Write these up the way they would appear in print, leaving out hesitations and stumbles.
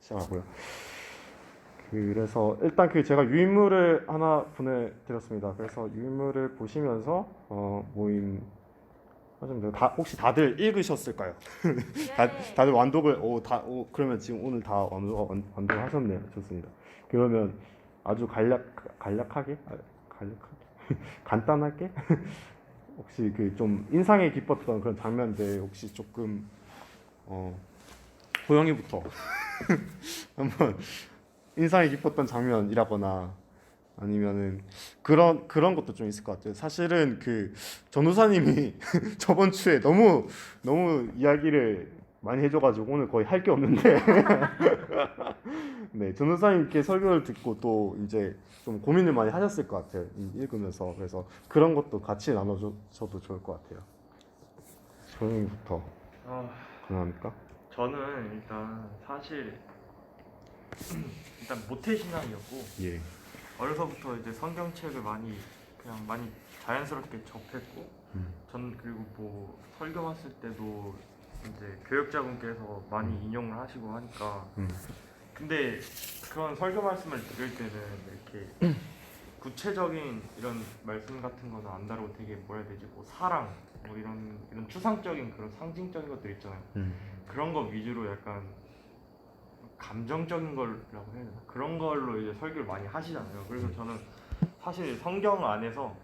시작하고요. 그래서 일단 그 제가 유인물을 하나 보내드렸습니다. 그래서 유인물을 보시면서 모임 하시면 돼요. 혹시 다들 읽으셨을까요? 다들 완독을 그러면 지금 오늘 다 완독하셨네요. 좋습니다. 그러면 아주 간략하게 간단하게 혹시 그 좀 인상이 깊었던 그런 장면들 혹시 조금 호영이부터 한번 인상이 깊었던 장면이라거나 아니면은 그런 것도 좀 있을 것 같아요. 사실은 그 전우사님이 저번 주에 너무 이야기를 많이 해줘가지고 오늘 거의 할 게 없는데 네, 전우사님께 설교를 듣고 또 이제 좀 고민을 많이 하셨을 것 같아요. 읽으면서. 그래서 그런 것도 같이 나눠줘도 좋을 것 같아요. 소영이부터 가능합니까? 저는 일단 사실 일단 모태신앙이었고 예. 어려서부터 이제 성경책을 많이 자연스럽게 접했고 전 그리고 뭐 설교 왔을 때도 이제 교역자분께서 많이 인용을 하시고 하니까 근데 그런 설교 말씀을 들을 때는 이렇게 구체적인 이런 말씀 같은 거는 안 다루고 되게 뭐라 해야 되지 뭐 사랑 뭐 이런 추상적인 그런 상징적인 것들 있잖아요. 그런 거 위주로 약간 감정적인 거라고 해야 되나? 그런 걸로 이제 설교를 많이 하시잖아요. 그래서 저는 사실 성경 안에서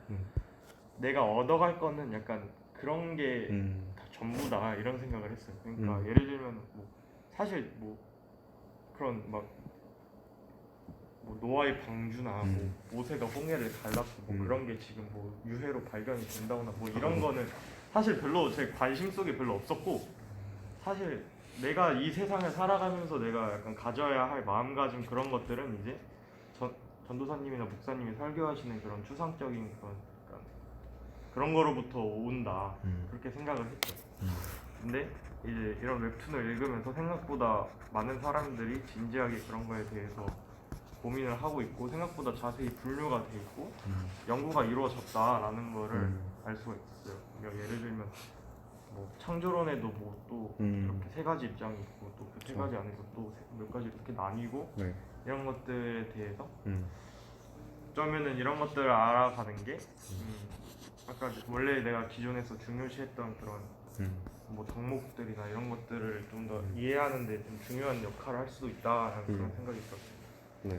내가 얻어갈 거는 약간 그런 게 다 전부다 이런 생각을 했어요. 그러니까 예를 들면 뭐 사실 뭐 그런 막 뭐 노아의 방주나 뭐 모세가 홍해를 갈랐고 뭐 그런 게 지금 뭐 유해로 발견이 된다거나 뭐 이런 거는 사실 별로 제 관심 속에 별로 없었고 사실 내가 이 세상을 살아가면서 내가 약간 가져야 할 마음가짐 그런 것들은 이제 전도사님이나 목사님이 설교하시는 그런 추상적인 그런 거로부터 온다 그렇게 생각을 했죠. 근데 이제 이런 웹툰을 읽으면서 생각보다 많은 사람들이 진지하게 그런 거에 대해서 고민을 하고 있고 생각보다 자세히 분류가 돼 있고 연구가 이루어졌다라는 거를 알 수가 있었어요. 그러니까 예를 들면 뭐 창조론에도 뭐 또 이렇게 세 가지 입장이 있고 또 그 세 가지 안에서 또 몇 가지 이렇게 나뉘고 네. 이런 것들에 대해서 어쩌면은 이런 것들을 알아가는 게 아까 원래 내가 기존에서 중요시했던 그런 뭐 덕목들이나 이런 것들을 좀 더 이해하는 데 좀 중요한 역할을 할 수도 있다라는 그런 생각이 들었어요. 네.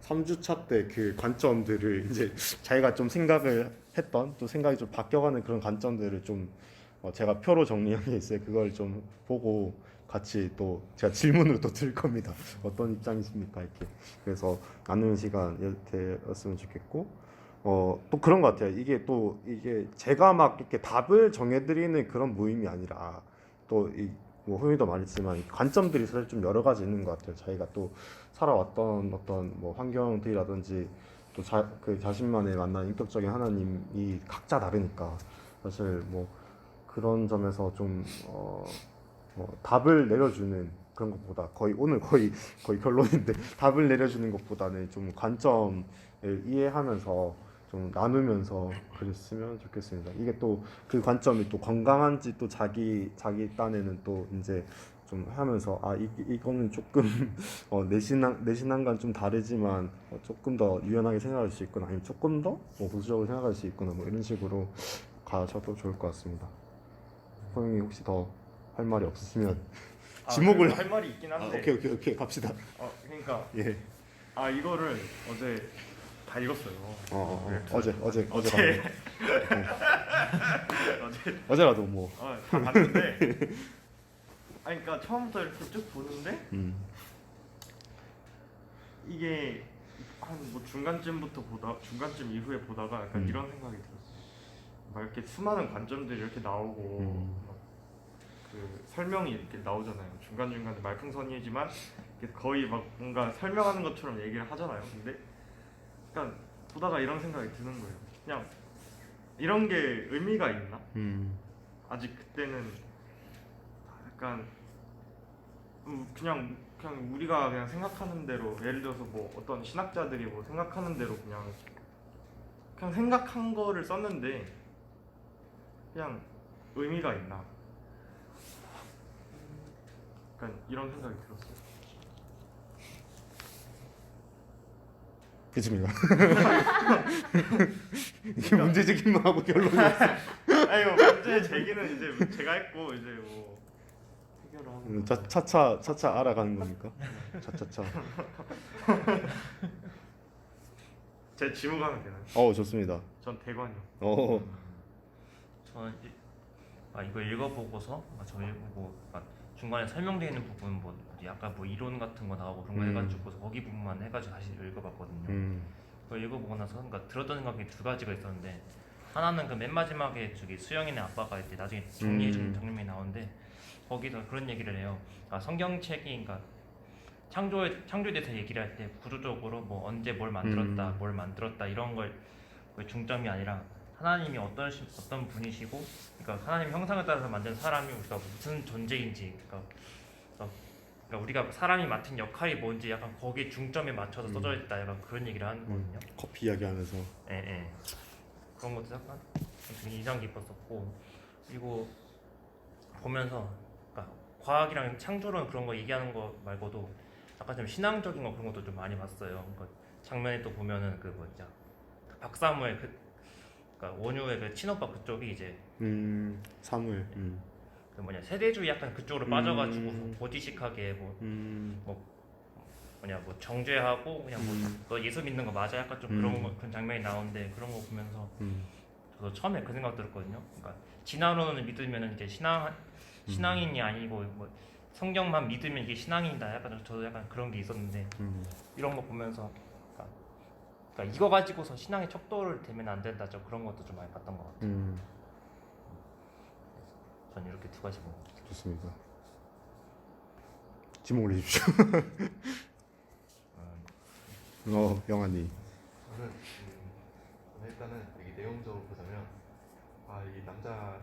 3주차 때 그 관점들을 이제 자기가 좀 생각을 했던 또 생각이 좀 바뀌어가는 그런 관점들을 좀 제가 표로 정리한 게 있어요. 그걸 좀 보고 같이 또 제가 질문을 또 드릴 겁니다. 어떤 입장이십니까? 이렇게. 그래서 나누는 시간 되었으면 좋겠고 또 그런 것 같아요. 이게 제가 막 이렇게 답을 정해드리는 그런 모임이 아니라 또 뭐 호영이도 말했지만 관점들이 사실 좀 여러 가지 있는 것 같아요. 자기가 또 살아왔던 어떤 뭐 환경들이라든지 또 그 자신만의 만난 인격적인 하나님이 각자 다르니까 사실 뭐 그런 점에서 좀 답을 내려주는 그런 것보다 오늘 거의 결론인데 답을 내려주는 것보다는 좀 관점을 이해하면서 좀 나누면서 그랬으면 좋겠습니다. 이게 또 그 관점이 또 건강한지 또 자기 딴에는 또 이제 좀 하면서 이거는 조금 내 신앙과는 좀 다르지만 조금 더 유연하게 생각할 수 있거나 아니면 조금 더 보수적으로 생각할 수 있거나 뭐 이런 식으로 가셔도 좋을 것 같습니다. 호영이 혹시 더 할 말이 없으시면 지목을 할 말이 있긴 한데 오케이 갑시다. 그러니까 예. 이거를 어제 다 읽었어요. 어제 어제 어제라도 뭐 다 봤는데 그러니까 처음부터 이렇게 쭉 보는데 이게 한 뭐 중간쯤 이후에 보다가 약간 이런 생각이 들었어요. 막 이렇게 수많은 관점들이 이렇게 나오고 막 그 설명이 이렇게 나오잖아요. 중간중간에 말풍선이지만 거의 막 뭔가 설명하는 것처럼 얘기를 하잖아요. 근데 약간 보다가 이런 생각이 드는 거예요. 그냥 이런 게 의미가 있나? 아직 그때는 약간 그냥 우리가 그냥 생각하는 대로 예를 들어서 뭐 어떤 신학자들이 뭐 생각하는 대로 그냥 생각한 거를 썼는데 그냥 의미가 있나? 약간 이런 생각이 들었어요. 그렇습니다. 이게 문제 제기만 하고 결론이 없어. 아니 뭐 문제 제기는 이제 제가 했고 이제 뭐 해결을 하고. 차차 알아가는 겁니까? 차차차. 제 지목 하면 되나요? 좋습니다. 전 대관이요. 저는 이거 읽어보고서 저 읽고 중간에 설명되어 있는 부분 뭐 약간 뭐 이론 같은 거 나오고 그런 거 해가지고 거기 부분만 해가지고 다시 읽어봤거든요. 그걸 읽어보고 나서 그러니까 들었던 생각이 두 가지가 있었는데 하나는 그 맨 마지막에 저기 수영이네 아빠가 이제 나중에 정리해주는 장면이 나오는데 거기서 그런 얘기를 해요. 성경책이 그러니까 창조에 대해서 얘기를 할 때 구조적으로 뭐 언제 뭘 만들었다 이런 걸 중점이 아니라 하나님이 어떤 분이시고, 그러니까 하나님 형상에 따라서 만든 사람이 우리가 무슨 존재인지, 그러니까 우리가 사람이 맡은 역할이 뭔지 약간 거기에 중점에 맞춰서 써져 있다, 약간 그런 얘기를 하는 거거든요. 커피 이야기하면서. 예. 그런 것도 약간 되게 인상 깊었었고, 그리고 보면서 그러니까 과학이랑 창조론 그런 거 얘기하는 거 말고도 약간 좀 신앙적인 거 그런 것도 좀 많이 봤어요. 그러니까 장면에 또 보면은 그 뭐냐 박사무엘 그러니까 원효의 그 친오빠 그쪽이 이제 사물. 그 뭐냐 세대주의 약간 그쪽으로 빠져가지고 보디식하게 뭐 정죄하고 그냥 뭐 너 예수 믿는 거 맞아 약간 좀 그런 장면이 나오는데 그런 거 보면서 저도 처음에 그 생각 들었거든요. 그러니까 진화론을 믿으면 이제 신앙인이 아니고 뭐 성경만 믿으면 이게 신앙인이다. 약간 저도 약간 그런 게 있었는데 이런 거 보면서 그러니까 이거 가지고서 신앙의 척도를 대면 안 된다. 저 그런 것도 좀 많이 봤던 것 같아요. 전 이렇게 두 가지 보고 좋습니다. 지목을 해주십시오. 영환이. 저는 일단은 이 내용적으로 보자면 이 남주가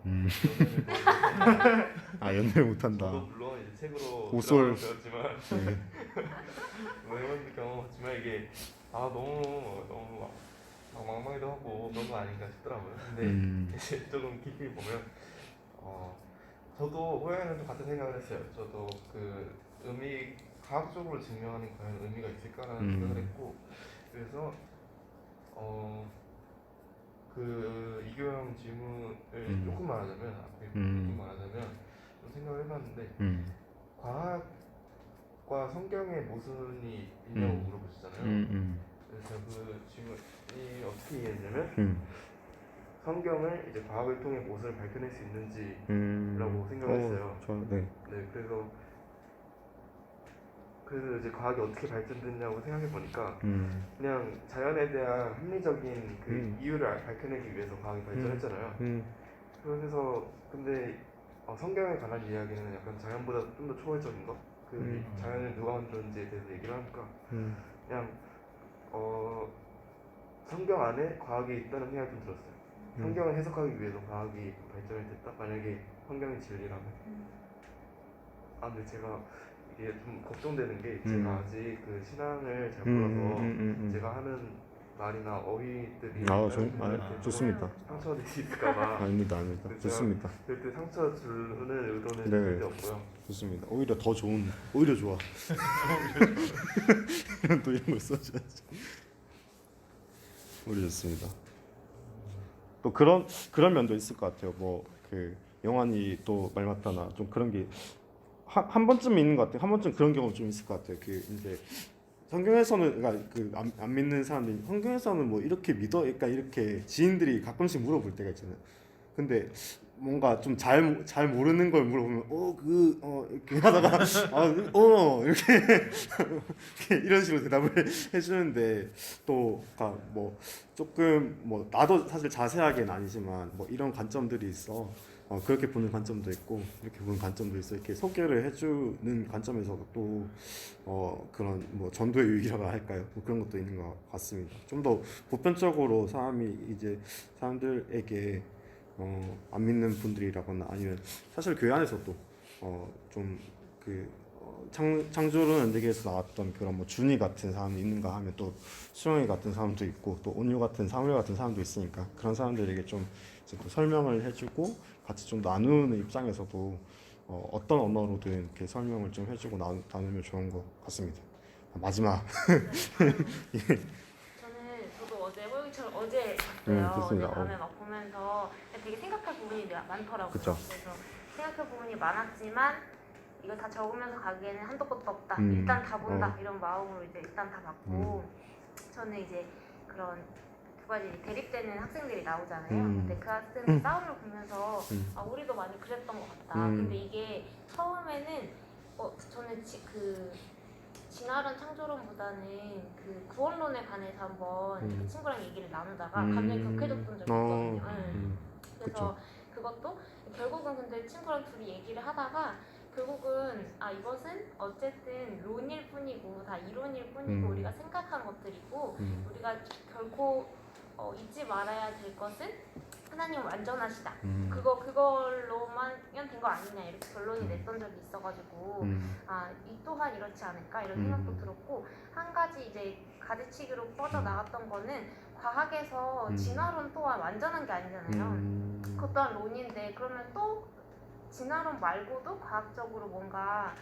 연애를 너무 연애를 못한다. 저도 물론 이제 책으로 오솔. 배웠지만 뭐 이런 경험했지만 이게 너무 망망이도 하고 그런 거 아닌가 싶더라고요. 근데 이제 조금 깊이 보면 저도 호영이랑 좀 같은 생각을 했어요. 저도 그 과학적으로 증명하는 과연 의미가 있을까라는 생각을 했고, 그래서 그 이교영 질문을 조금 말하자면 좀 생각을 해봤는데 과학과 성경에 모순이 있냐고 물어보시잖아요. 그래서 그 질문이 어떻게 이해했냐면 성경을 이제 과학을 통해 무엇을 밝혀낼 수 있는지라고 생각을 했어요. 네. 그래서 이제 과학이 어떻게 발전됐냐고 생각해 보니까 그냥 자연에 대한 합리적인 그 이유를 밝혀내기 위해서 과학이 발전했잖아요. 그래서 근데 성경에 관한 이야기는 약간 자연보다 좀 더 초월적인 거, 그 자연을 누가 만들었는지에 대해서 얘기를 하니까 그냥 성경 안에 과학이 있다는 생각이 좀 들었어요. 성경을 해석하기 위해서 과학이 발전을 됐다? 만약에 성경이 진리라면. 근데 제가 이게 좀 걱정되는 게 제가 아직 그 신앙을 잘 몰라서 제가 하는 말이나 어휘들이 좋습니다. 상처가 될 수 있을까봐. 아닙니다. 좋습니다. 절대 상처 주는 의도는 네. 절대 없고요. 좋습니다. 오히려 좋아. 또 이런 걸 써줘야지. 오히려 좋습니다. 또 그런 면도 있을 것 같아요. 뭐 그 영환이 또 말 맞다나 좀 그런 게 한 번쯤 있는 것 같아요. 한 번쯤 그런 경우 좀 있을 것 같아요. 그 이제 성경에서는 그러니까 그 안 믿는 사람들이 성경에서는 뭐 이렇게 믿어, 그러니까 이렇게 지인들이 가끔씩 물어볼 때가 있잖아요. 근데 뭔가 좀 잘 모르는 걸 물어보면 이렇게 하다가 이렇게 이런 식으로 대답을 해주는데 또 뭐 조금 뭐 나도 사실 자세하게는 아니지만 뭐 이런 관점들이 있어. 그렇게 보는 관점도 있고 이렇게 보는 관점도 있어. 이렇게 소개를 해주는 관점에서 또 그런 뭐 전도의 유익이라고 할까요? 뭐 그런 것도 있는 것 같습니다. 좀 더 보편적으로 사람들에게 안 믿는 분들이라거나 아니면 사실 교회 안에서도 좀 그 창조론 연대기에서 나왔던 그런 뭐 준이 같은 사람이 있는가 하면 또 수영이 같은 사람도 있고 또 온유 같은 사무엘 같은 사람도 있으니까 그런 사람들에게 좀 이제 또 설명을 해주고 같이 좀 나누는 입장에서도 어떤 언어로든 이렇게 설명을 좀 해주고 나누면 좋은 것 같습니다. 마지막. 저도 어제 호영이처럼 어제 봤어요. 좋습니다. 어제 밤에 막 보면서 되게 생각할 부분이 많더라고요. 그쵸. 그래서 생각할 부분이 많았지만 이거 다 적으면서 가기에는 한도 끝도 없다. 음. 일단 다 본다. 이런 마음으로 이제 일단 다 봤고 저는 이제 그런 두 가지 대립되는 학생들이 나오잖아요. 근데 그 학생들 싸움을 보면서 아, 우리도 많이 그랬던 것 같다. 근데 이게 처음에는 저는 그 진화론 창조론보다는 그 구원론에 관해서 한번 그 친구랑 얘기를 나누다가 감정이 격해졌던 적이 있거든요. 그래서 그것도 결국은 근데 친구랑 둘이 얘기를 하다가 결국은 아 이것은 어쨌든 론일 뿐이고 다 이론일 뿐이고 우리가 생각한 것들이고 우리가 결코 잊지 말아야 될 것은 하나님은 완전하시다. 그걸로만 된 거 아니냐 이렇게 결론이 냈던 적이 있어가지고 아 이 또한 이렇지 않을까 이런 생각도 들었고 한 가지 이제 가지치기로 뻗어 나갔던 거는 과학에서 진화론 또한 완전한 게 아니잖아요. 그것 또한 론인데 그러면 또 진화론 말고도 과학적으로 뭔가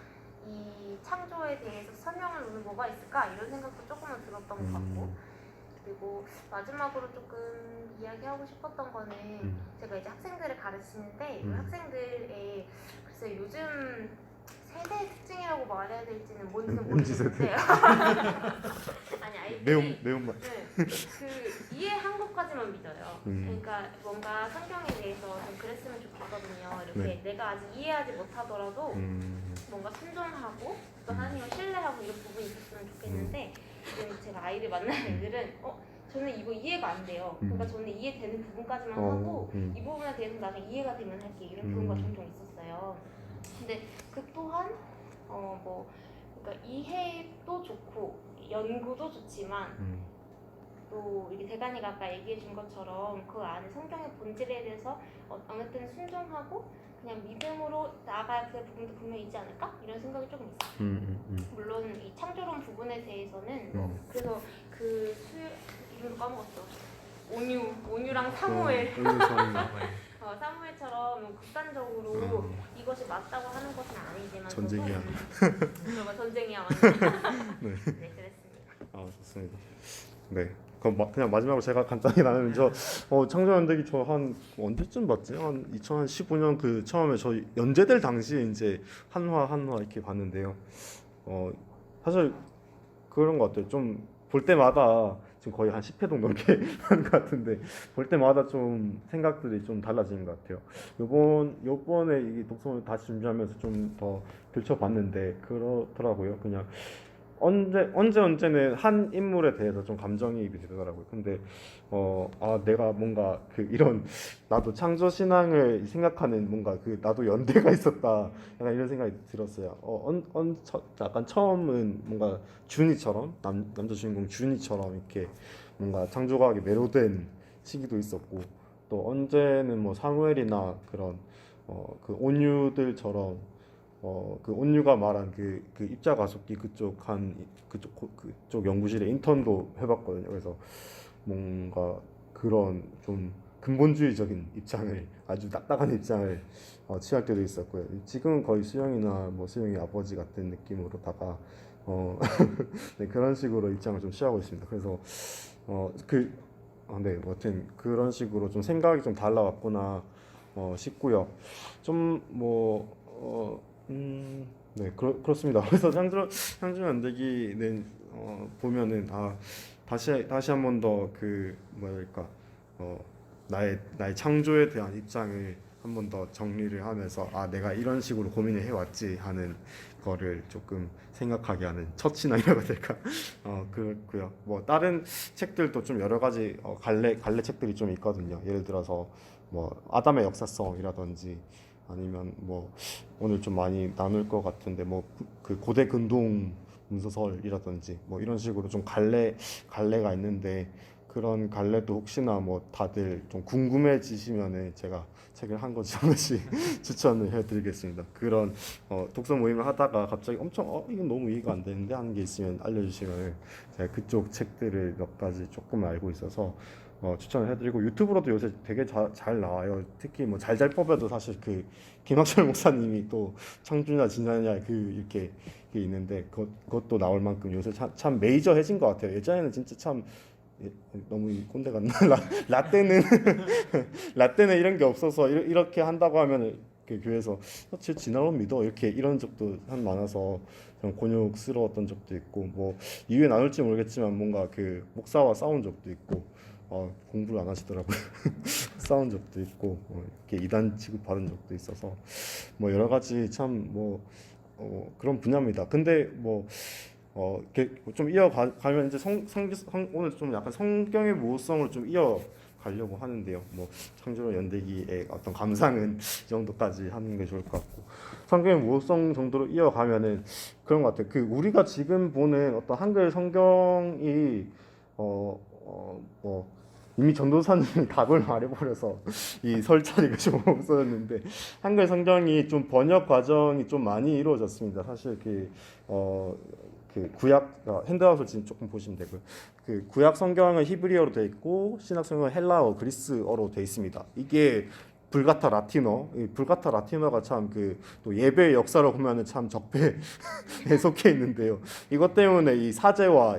이 창조에 대해서 설명을 놓는 뭐가 있을까 이런 생각도 조금은 들었던 것 같고 그리고 마지막으로 조금 이야기하고 싶었던 거는 제가 이제 학생들을 가르치는데 이 학생들의 글쎄 요즘 세대 특징이라고 말해야 될지는 뭔지는 모르겠는데 아니 아이들이 매운맛. 네, 그 이해한 것까지만 믿어요. 그러니까 뭔가 성경에 대해서 좀 그랬으면 좋겠거든요. 이렇게 내가 아직 이해하지 못하더라도 뭔가 순종하고 또 하나님을 신뢰하고 이런 부분이 있었으면 좋겠는데 지금 제가 아이들 만나는 애들은 저는 이거 이해가 안 돼요. 그러니까 저는 이해되는 부분까지만 하고 이 부분에 대해서 나중에 이해가 되면 할게 이런 경우가 종종 있었어요. 근데 그 또한 그러니까 이해도 좋고 연구도 좋지만 또 이게 대간이가 아까 얘기해 준 것처럼 그 안에 성경의 본질에 대해서 어느 때는 순종하고 그냥 믿음으로 나아가야 그 부분도 분명히 있지 않을까? 이런 생각이 조금 있어요. 물론 이 창조론 부분에 대해서는 그래서 그 이름 까먹었어. 온유랑 사무엘 사무엘처럼 극단적으로 이것이 맞다고 하는 것은 아니지만 전쟁이야. 전쟁이야 네. 네 그랬습니다. 아 좋습니다. 네. 그럼 그냥 마지막으로 제가 간단히 나누면 창조연대기 저 한 언제쯤 봤지? 한 2015년 그 처음에 저 연재될 당시에 이제 한화 이렇게 봤는데요. 사실 그런 것 같아요. 좀 볼 때마다 지금 거의 한 10회 정도 넘게 한 것 같은데 볼 때마다 좀 생각들이 좀 달라지는 것 같아요. 요번에 이 독서를 다시 준비하면서 좀 더 들춰봤는데 그렇더라고요. 그냥 언제는 한 인물에 대해서 좀 감정이입이 되더라고요. 근데 내가 뭔가 그 이런 나도 창조 신앙을 생각하는 뭔가 그 나도 연대가 있었다. 약간 이런 생각이 들었어요. 약간 처음은 뭔가 준이처럼 남자 주인공 준이처럼 이렇게 뭔가 창조과학에 매료된 시기도 있었고 또 언제는 뭐 사무엘이나 그런 그 온유들처럼 그 온유가 말한 그 입자 가속기 그쪽 연구실에 인턴도 해봤거든요. 그래서 뭔가 그런 좀 근본주의적인 입장을 아주 딱딱한 입장을 취할 때도 있었고요. 지금은 거의 수영이나 뭐 수영이 아버지 같은 느낌으로다가 네, 그런 식으로 입장을 좀 취하고 있습니다. 그래서 네, 여튼 그런 식으로 좀 생각이 좀 달라왔구나 싶고요. 네, 그렇습니다. 그래서 창조 연대기는 보면은 다시 한 번 더 그 뭐랄까 나의 창조에 대한 입장을 한 번 더 정리를 하면서 내가 이런 식으로 고민을 해왔지 하는 거를 조금 생각하게 하는 첫 신앙이라고 해야 될까? 그렇고요. 뭐 다른 책들도 좀 여러 가지 갈래 책들이 좀 있거든요. 예를 들어서 뭐 아담의 역사성이라든지 아니면 뭐 오늘 좀 많이 나눌 것 같은데 뭐 그 고대 근동 문서설이라든지 뭐 이런 식으로 좀 갈래가 있는데 그런 갈래도 혹시나 뭐 다들 좀 궁금해지시면은 제가 책을 한 권씩 추천을 해드리겠습니다. 그런 독서 모임을 하다가 갑자기 엄청 이건 너무 이해가 안 되는데 하는 게 있으면 알려주시면 제가 그쪽 책들을 몇 가지 조금 알고 있어서 추천을 해드리고 유튜브로도 요새 되게 잘 나와요. 특히 뭐 잘잘 뽑아도 사실 그 김학철 목사님이 또 창조냐 진짜냐 그 이렇게 게 있는데 그것도 나올 만큼 요새 참 메이저해진 것 같아요. 예전에는 진짜 참 너무 꼰대 같나 라떼는 라떼는 이런 게 없어서 이렇게 한다고 하면 그 교회에서 쟤 진화론 믿어 이렇게 이런 적도 한 많아서 좀 곤욕스러웠던 적도 있고 뭐 이유에 나눌지 모르겠지만 뭔가 그 목사와 싸운 적도 있고 공부를 안 하시더라고요. 싸운 적도 있고 이렇게 이단 취급 받은 적도 있어서 뭐 여러 가지 참 뭐 그런 분야입니다. 근데 뭐 이렇게 좀 이어가면 이제 오늘 좀 약간 성경의 모호성을 좀 이어가려고 하는데요. 뭐 창조론 연대기의 어떤 감상은 이 정도까지 하는 게 좋을 것 같고 성경의 모호성 정도로 이어가면은 그런 것 같아요. 그 우리가 지금 보는 어떤 한글 성경이 뭐 이미 전도사님이 답을 말해버려서 이 설 자리가 좀 없어졌는데 한글 성경이 좀 번역 과정이 좀 많이 이루어졌습니다. 사실 그 구약 핸드아웃을 지금 조금 보시면 되고요. 그 구약 성경은 히브리어로 되어 있고 신약 성경은 헬라어, 그리스어로 되어 있습니다. 이게 불가타 라틴어가 참 그 또 예배의 역사로 보면은 참 적폐에 속해 있는데요. 이것 때문에 이 사제와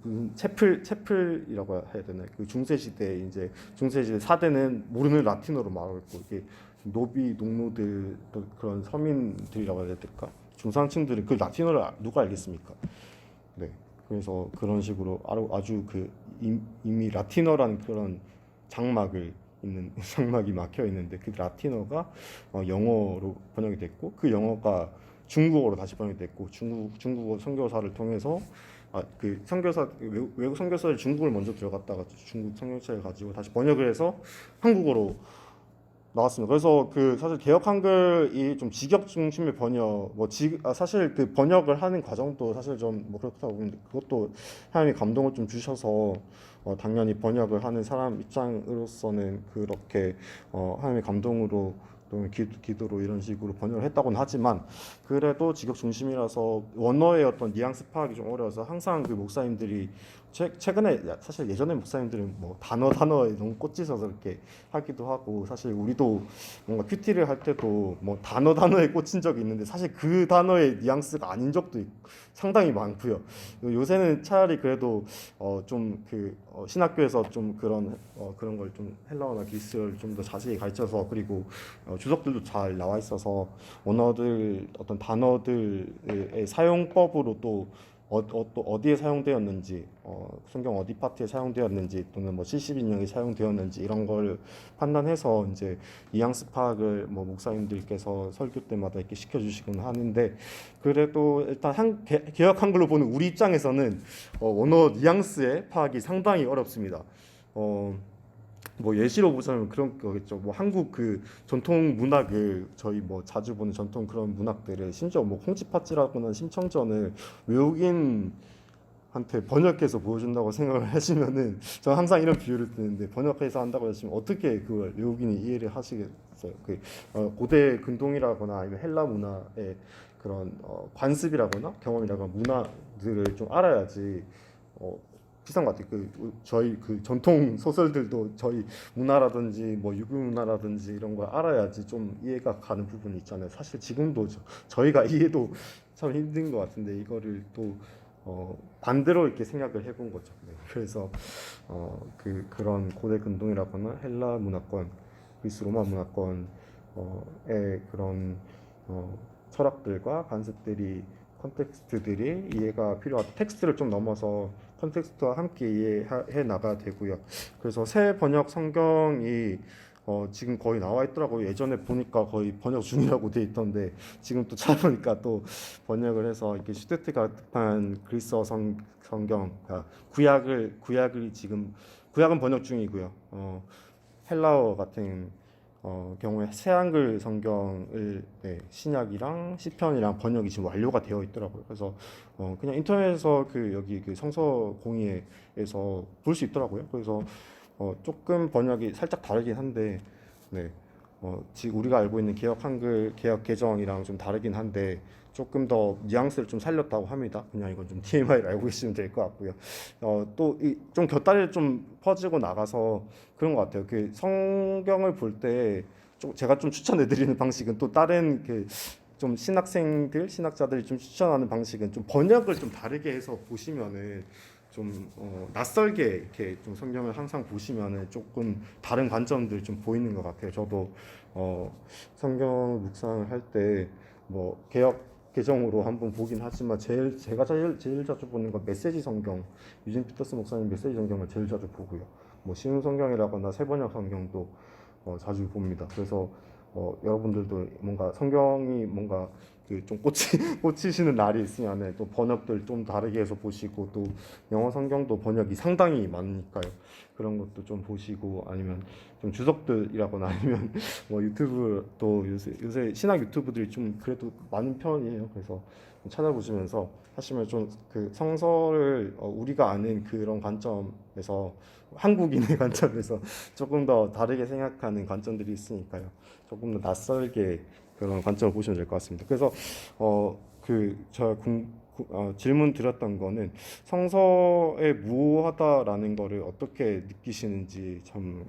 무슨 채플이라고 해야 되나 그 중세 시대 사대는 모르는 라틴어로 말하고 있고 이게 농노들 또 그런 서민들이라고 해야 될까 중산층들은 그 라틴어를 누가 알겠습니까? 네, 그래서 그런 식으로 아주 그 이미 라틴어라는 그런 장막이 막혀 있는데 그 라틴어가 영어로 번역이 됐고 그 영어가 중국어로 다시 번역이 됐고 중국어 선교사를 통해서 그 외국 선교사를 중국을 먼저 들어갔다가 중국 선교사를 가지고 다시 번역을 해서 한국어로 나왔습니다. 그래서 그 사실 개역 한글이 좀 직역 중심의 번역 사실 그 번역을 하는 과정도 사실 좀 뭐 그렇다고 보는데 그것도 하나님이 감동을 좀 주셔서 당연히 번역을 하는 사람 입장으로서는 그렇게 하나님의 감동으로 또는 기도로 이런 식으로 번역을 했다고는 하지만 그래도 직역 중심이라서 원어의 어떤 뉘앙스 파악이 좀 어려워서 항상 그 목사님들이 최근에 사실 예전에 목사님들은 뭐 단어에 너무 꽂히셔서 이렇게 하기도 하고 사실 우리도 뭔가 큐티를 할 때도 뭐 단어에 꽂힌 적이 있는데 사실 그 단어의 뉘앙스가 아닌 적도 상당히 많고요. 요새는 차라리 그래도 좀 신학교에서 좀 그런 걸 좀 헬라어나 그리스어를 좀 더 자세히 가르쳐서 그리고 주석들도 잘 나와 있어서 언어들 어떤 단어들의 사용법으로 또 어디에 사용되었는지 성경 어디 파트에 사용되었는지 또는 뭐 70인형이 사용되었는지 이런 걸 판단해서 이제 뉘앙스 파악을 뭐 목사님들께서 설교 때마다 이렇게 시켜주시곤 하는데 그래도 일단 개역 한글로 보는 우리 입장에서는 언어 뉘앙스의 파악이 상당히 어렵습니다. 뭐 예시로 보자면 그런 거겠죠. 뭐 한국 그 전통 문학을 저희 뭐 자주 보는 전통 그런 문학들을 심지어 뭐 홍지팥지라거나 심청전을 외국인한테 번역해서 보여준다고 생각을 하시면은 저는 항상 이런 비유를 드는데 번역해서 한다고 하시면 어떻게 그걸 외국인이 이해를 하시겠어요? 고대 근동이라거나 아니면 헬라 문화의 그런 관습이라거나 경험이라거나 문화들을 좀 알아야지. 비슷한 것 같아요. 저희 그 전통 소설들도 저희 문화라든지 뭐 유교 문화라든지 이런 걸 알아야지 좀 이해가 가는 부분이 있잖아요. 사실 지금도 저희가 이해도 참 힘든 것 같은데 이거를 또 반대로 이렇게 생각을 해본 거죠. 네. 그래서 그런 고대 근동이라거나 헬라 문화권, 그리스 로마 문화권의 그런 철학들과 관습들이 컨텍스트들이 이해가 필요하다. 텍스트를 좀 넘어서 컨텍스트와 함께 이해해 나가야 되고요. 그래서 새 번역 성경이 지금 거의 나와 있더라고요. 예전에 보니까 거의 번역 중이라고 돼 있던데 지금 또 찾아보니까 또 번역을 해서 이렇게 슈테트가르트판 그리스어 성경 구약은 번역 중이고요. 헬라어 같은 경우에 새한글 성경을 신약이랑 시편이랑 번역이 지금 완료가 되어 있더라고요. 그래서 그냥 인터넷에서 여기 성서 공의에서 볼 수 있더라고요. 그래서 조금 번역이 살짝 다르긴 한데 우리가 알고 있는 개역 한글 개역 개정이랑 좀 다르긴 한데 조금 더 뉘앙스를 좀 살렸다고 합니다. 그냥 이건 좀 TMI를 알고 계시면 될 것 같고요. 또 좀 곁다리를 좀 퍼지고 나가서 그런 것 같아요. 그 성경을 볼 때 제가 좀 추천해드리는 방식은 또 다른 좀 신학자들이 좀 추천하는 방식은 좀 번역을 좀 다르게 해서 보시면은 좀 낯설게 이렇게 좀 성경을 항상 보시면은 조금 다른 관점들이 좀 보이는 것 같아요. 저도 성경 묵상을 할 때 뭐 개역 개정으로 한번 보긴 하지만 제가 제일 자주 보는 건 메시지 성경, 유진 피터스 목사님 메시지 성경을 제일 자주 보고요. 뭐 쉬운 성경이라거나 세번역 성경도 자주 봅니다. 그래서 여러분들도 뭔가 성경이 뭔가 좀 꽂히시는 날이 있으면 또 번역들 좀 다르게 해서 보시고 또 영어 성경도 번역이 상당히 많으니까요. 그런 것도 좀 보시고 아니면 좀 주석들이라거나 아니면 뭐 유튜브 또 요새 신학 유튜브들이 좀 그래도 많은 편이에요. 그래서 좀 찾아보시면서 하시면 좀 그 성서를 우리가 아는 그런 관점에서 한국인의 관점에서 조금 더 다르게 생각하는 관점들이 있으니까요. 조금 더 낯설게 그런 관점을 보시면 될 것 같습니다. 그래서 제가 질문 드렸던 거는 성서에 무호하다라는 거를 어떻게 느끼시는지 좀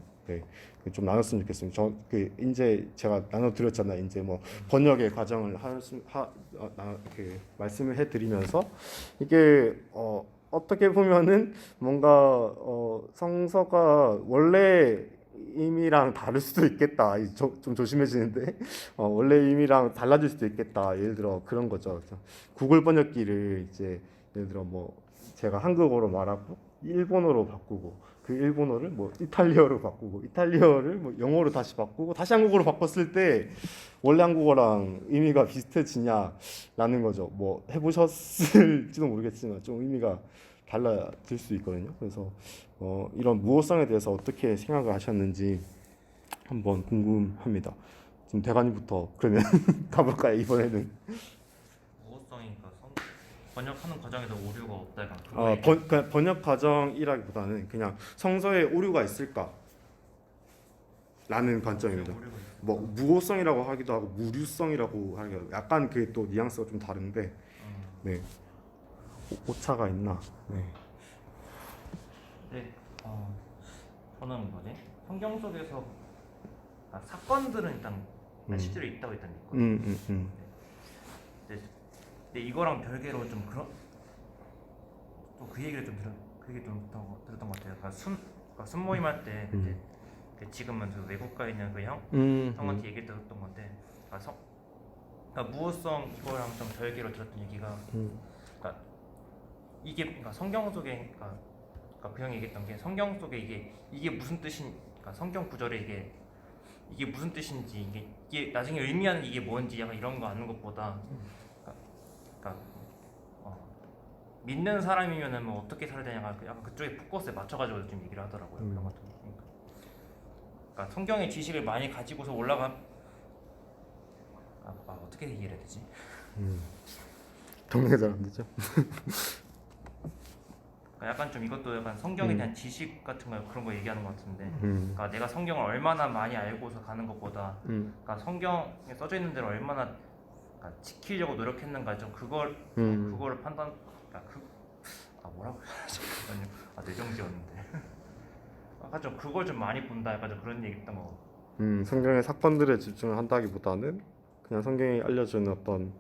나눴으면 좋겠습니다. 이제 제가 나눠드렸잖아요. 이제 뭐 번역의 과정을 말씀을 해드리면서 이게 어떻게 보면은 뭔가 성서가 원래 의미랑 다를 수도 있겠다. 좀 조심해지는데 원래 의미랑 달라질 수도 있겠다. 예를 들어 그런 거죠. 구글 번역기를 이제 예를 들어 뭐 제가 한국어로 말하고 일본어로 바꾸고 그 일본어를 뭐 이탈리아어로 바꾸고 이탈리아어를 뭐 영어로 다시 바꾸고 다시 한국어로 바꿨을 때 원래 한국어랑 의미가 비슷해지냐라는 거죠. 뭐 해보셨을지도 모르겠지만 좀 의미가 달라질 수 있거든요. 그래서 이런 무호성에 대해서 어떻게 생각을 하셨는지 한번 궁금합니다. 지금 대관님부터 그러면 가볼까요? 이번에는 무호성이니까 번역하는 과정에서 오류가 없다 약간 그거 그냥 번역 과정이라기보다는 그냥 성서에 오류가 있을까? 라는 관점입니다. 오류가 있어. 뭐 무호성이라고 하기도 하고 무류성이라고 하기도 하고 약간 그 또 뉘앙스가 좀 다른데 네. 오차가 있나? 네. 네, 저는 뭐지? 성경 속에서 사건들은 일단 실제로 있다고 일단 믿거든요. 근데 이거랑 별개로 좀 그런 또 그 얘기를 좀 들었던 것 같아요. 그러니까 순모임할 때 그때 지금은 그 외국가에 있는 그 형한테 얘기 들었던 건데, 그러니까 무호성 이거랑 좀 별개로 들었던 얘기가, 그러니까 성경 속에 그러니까 그 형이 얘기했던 게 성경 속에 이게 무슨 뜻인, 그러니까 성경 구절에 이게 무슨 뜻인지 이게 나중에 의미하는 이게 뭔지 약간 이런 거 아는 것보다 그러니까 믿는 사람이면은 뭐 어떻게 살아야 되냐가 약간 그쪽에 포커스에 맞춰가지고 좀 얘기를 하더라고요. 그런 것도. 그러니까 성경의 지식을 많이 가지고서 어떻게 얘기를 해야 되지? 정리가 잘 안 되죠. 그러니까 약간 좀 이것도 약간 성경에 대한 지식 같은 거 그런 거 얘기하는 것 같은데, 그러니까 내가 성경을 얼마나 많이 알고서 가는 것보다, 그러니까 성경에 써져 있는 대로 얼마나 그러니까 지키려고 노력했는가 좀 그거를 판단. 뭐라고 해야지? 뇌정지였는데. 약간 좀 그걸 좀 많이 본다. 약간 좀 그런 얘기했던 거. 성경의 사건들에 집중을 한다기보다는 그냥 성경이 알려주는 어떤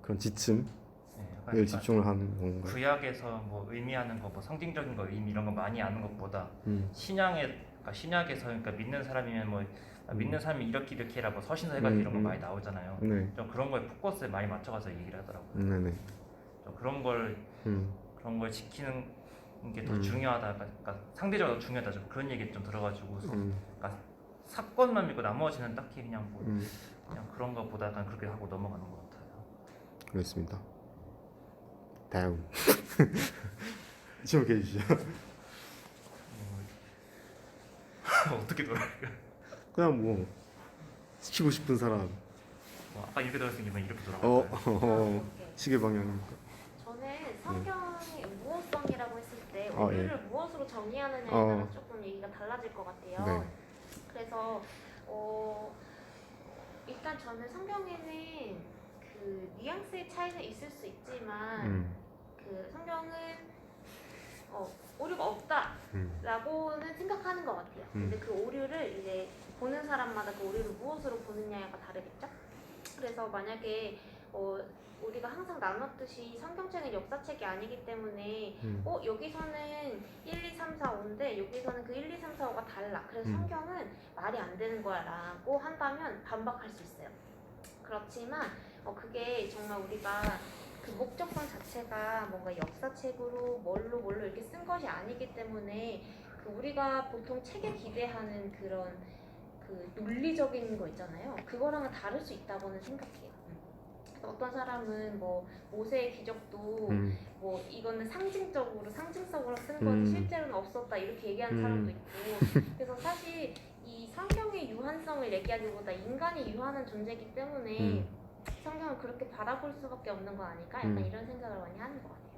그런 지침을 집중을 하는 건가요? 구약에서 뭐 의미하는 거, 뭐 상징적인 거, 의미 이런 거 많이 아는 것보다 신약에서 그러니까 믿는 사람이면 뭐 믿는 사람이 이렇게 해라 뭐 서신서 해가지고 이런 거 많이 나오잖아요. 네. 좀 그런 거에 포커스를 많이 맞춰가서 얘기를 하더라고요. 네네. 좀 그런 걸 지키는 게 더 중요하다. 그러니까 상대적으로 중요하다. 좀 그런 얘기 좀 들어가지고, 그러니까 사건만 믿고 나머지는 딱히 그냥 그냥 그런 거보다 약간 그렇게 하고 넘어가는 것 같아요. 그렇습니다. 다음 질문해 주시죠. 어떻게 돌아갈까? 그냥 뭐 시키고 싶은 사람. 아까 이렇게 돌아갔으면 이렇게 돌아갈까요? 시계 방향이니까. 저는 성경의 무호성이라고 했을 때 예. 오류를 무엇으로 정의하느냐에 따라 조금 얘기가 달라질 것 같아요. 네. 그래서 일단 저는 성경에는 그 뉘앙스의 차이는 있을 수 있지만 그 성경은 오류가 없다라고는 생각하는 것 같아요. 근데 그 오류를 이제 보는 사람마다 그 오류를 무엇으로 보느냐가 다르겠죠? 그래서 만약에 우리가 항상 나눴듯이 성경책은 역사책이 아니기 때문에 여기서는 1, 2, 3, 4, 5인데 여기서는 그 1, 2, 3, 4, 5가 달라. 그래서 성경은 말이 안 되는 거야 라고 한다면 반박할 수 있어요. 그렇지만 그게 정말 우리가 그 목적성 자체가 뭔가 역사책으로 뭘로 이렇게 쓴 것이 아니기 때문에 그 우리가 보통 책에 기대하는 그런 그 논리적인 거 있잖아요. 그거랑은 다를 수 있다고는 생각해요. 어떤 사람은 뭐 모세의 기적도 뭐 이거는 상징성으로 쓴 거지 실제로는 없었다 이렇게 얘기하는 사람도 있고 그래서 사실 이 성경의 유한성을 얘기하기보다 인간이 유한한 존재이기 때문에 성경을 그렇게 바라볼 수밖에 없는 거 아닐까? 약간 이런 생각을 많이 하는 것 같아요.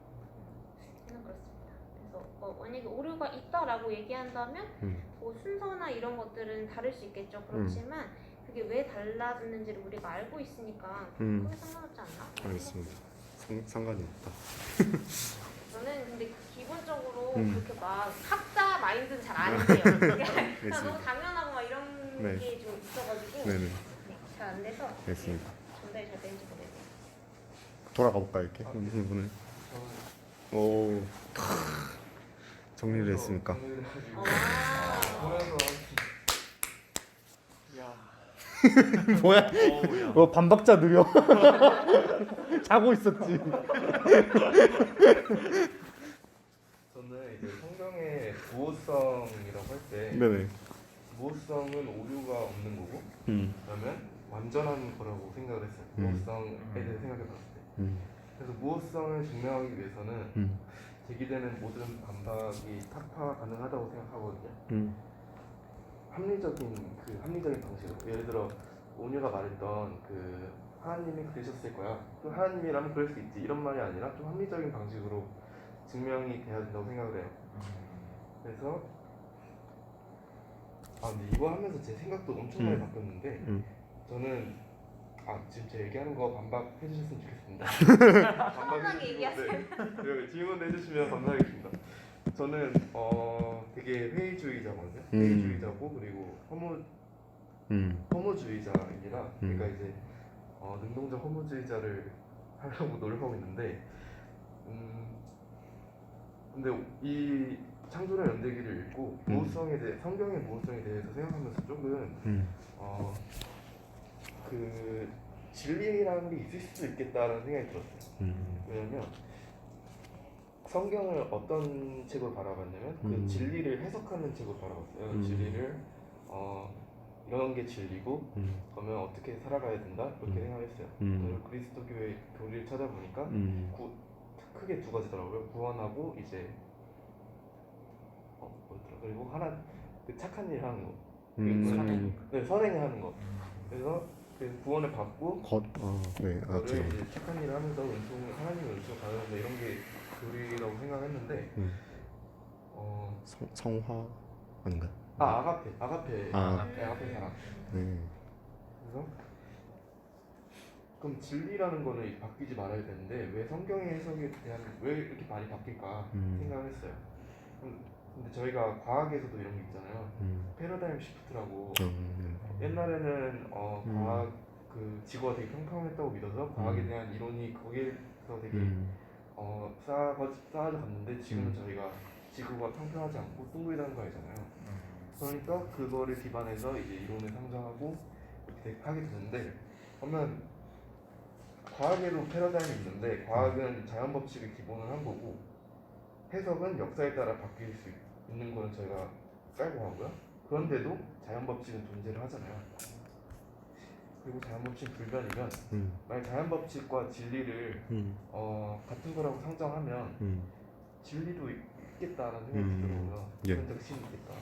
저는 그렇습니다. 그래서 만약에 오류가 있다라고 얘기한다면 뭐 순서나 이런 것들은 다를 수 있겠죠. 그렇지만 그게 왜 달라졌는지를 우리가 알고 있으니까 크게 상관없지 않나? 알겠습니다. 상관이 없다. 저는 근데 기본적으로 그렇게 막 학자 마인드는 잘 아니에요. 그냥 너무 당연하고 막 이런 네. 게 좀 있어가지고 네네. 잘 안 돼서 알겠습니다. 전달이 잘 되는지 모르겠어요. 돌아가 볼까 이렇게 부분을. 오 정리를 했으니까. 정리를 해가지고 아. 보면서 야. 뭐야? 어우야. 반박자 느려. 자고 있었지. 저는 이제 성경의 보호성이라고 할 때 네네. 보호성은 오류가 없는 거고 그러면 완전한 거라고 생각을 했어요. 보호성에 대해 생각해 봤을 때. 그래서 보호성을 증명하기 위해서는 제기되는 모든 반박이 타파 가능하다고 생각하거든요. 합리적인 방식으로 예를 들어 오뉴가 말했던 그 하나님이 그러셨을 거야. 또 하나님이라면 그럴 수 있지 이런 말이 아니라 좀 합리적인 방식으로 증명이 돼야 된다고 생각을 해요. 그래서 근데 이거 하면서 제 생각도 엄청 많이 바뀌었는데 저는 지금 제 얘기하는 거 반박해 주셨으면 좋겠습니다. 편하게 얘기하세요. 네, 질문해 주시면 감사하겠습니다. 저는 되게 회의주의자거든요. 회의주의자고 그리고 허무주의자입니다. 그러니까 이제 능동적 허무주의자를 하려고 노력하고 있는데 근데 이 창조랑 연대기를 읽고 성경의 보호성에 대해서 생각하면서 조금 그 진리라는 게 있을 수도 있겠다라는 생각이 들었어요. 왜냐면 성경을 어떤 책으로 바라봤냐면 그 진리를 해석하는 책으로 바라봤어요. 진리를 이런 게 진리고 그러면 어떻게 살아가야 된다 이렇게 생각했어요. 그리고 그리스도교의 교리를 찾아보니까 크게 두 가지더라고요. 구원하고 이제 그리고 하나 그 착한 일 하는 거. 네, 선행하는 거. 그래서 그 구원을 받고 네, 그거를 이제 착한 일을 하면서 하나님의 은총을 받는다 이런 게 교리라고 생각했는데 성화 아닌가요? 아가페 네. 사랑. 네. 그래서 그럼 진리라는 거는 바뀌지 말아야 되는데 왜 성경의 해석에 대한 왜 이렇게 많이 바뀔까 생각을 했어요. 근데 저희가 과학에서도 이런 게 있잖아요. 패러다임 시프트라고 옛날에는 과학 그 지구가 되게 평평했다고 믿어서 과학에 대한 이론이 거기에서 되게 쌓아져 갔는데 지금은 저희가 지구가 평평하지 않고 둥글다는 거 알잖아요. 그러니까 그거를 기반해서 이제 이론을 상정하고 이렇게 하게 되는데 그러면 과학에도 패러다임이 있는데 과학은 자연 법칙을 기본으로 한 거고 해석은 역사에 따라 바뀔 수 있는 거는 저희가 깔고 하고요. 그런데도 자연 법칙은 존재를 하잖아요. 그리고 자연 법칙 불변이면 만약 자연 법칙과 진리를 같은 거라고 상정하면 진리도 있겠다라는 생각이 들더라고요. 그런 적이 있겠다.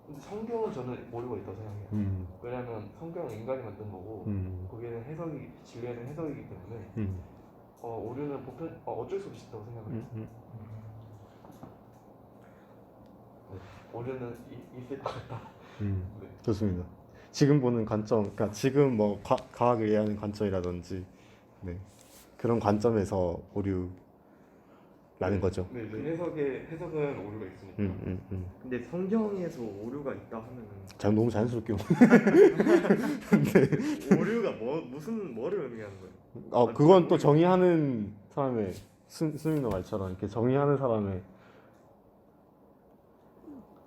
근데 성경은 저는 오류가 있다고 생각해요. 왜냐하면 성경은 인간이 만든 거고 거기에는 진리에는 해석이기 때문에 오류는 어쩔 수 없이 있다고 생각을 해요. 오류는 있을 것 같다. 좋습니다. 지금 보는 관점, 그러니까 지금 뭐 과학을 이해하는 관점이라든지 네. 그런 관점에서 오류라는 거죠. 네, 해석은 오류가 있으니까. 근데 성경에서 오류가 있다 하면은 자, 너무 자연스럽게. 오류가 뭐를 의미하는 거예요? 그건 또 정의하는 사람의 스미노 말처럼 이렇게 정의하는 사람의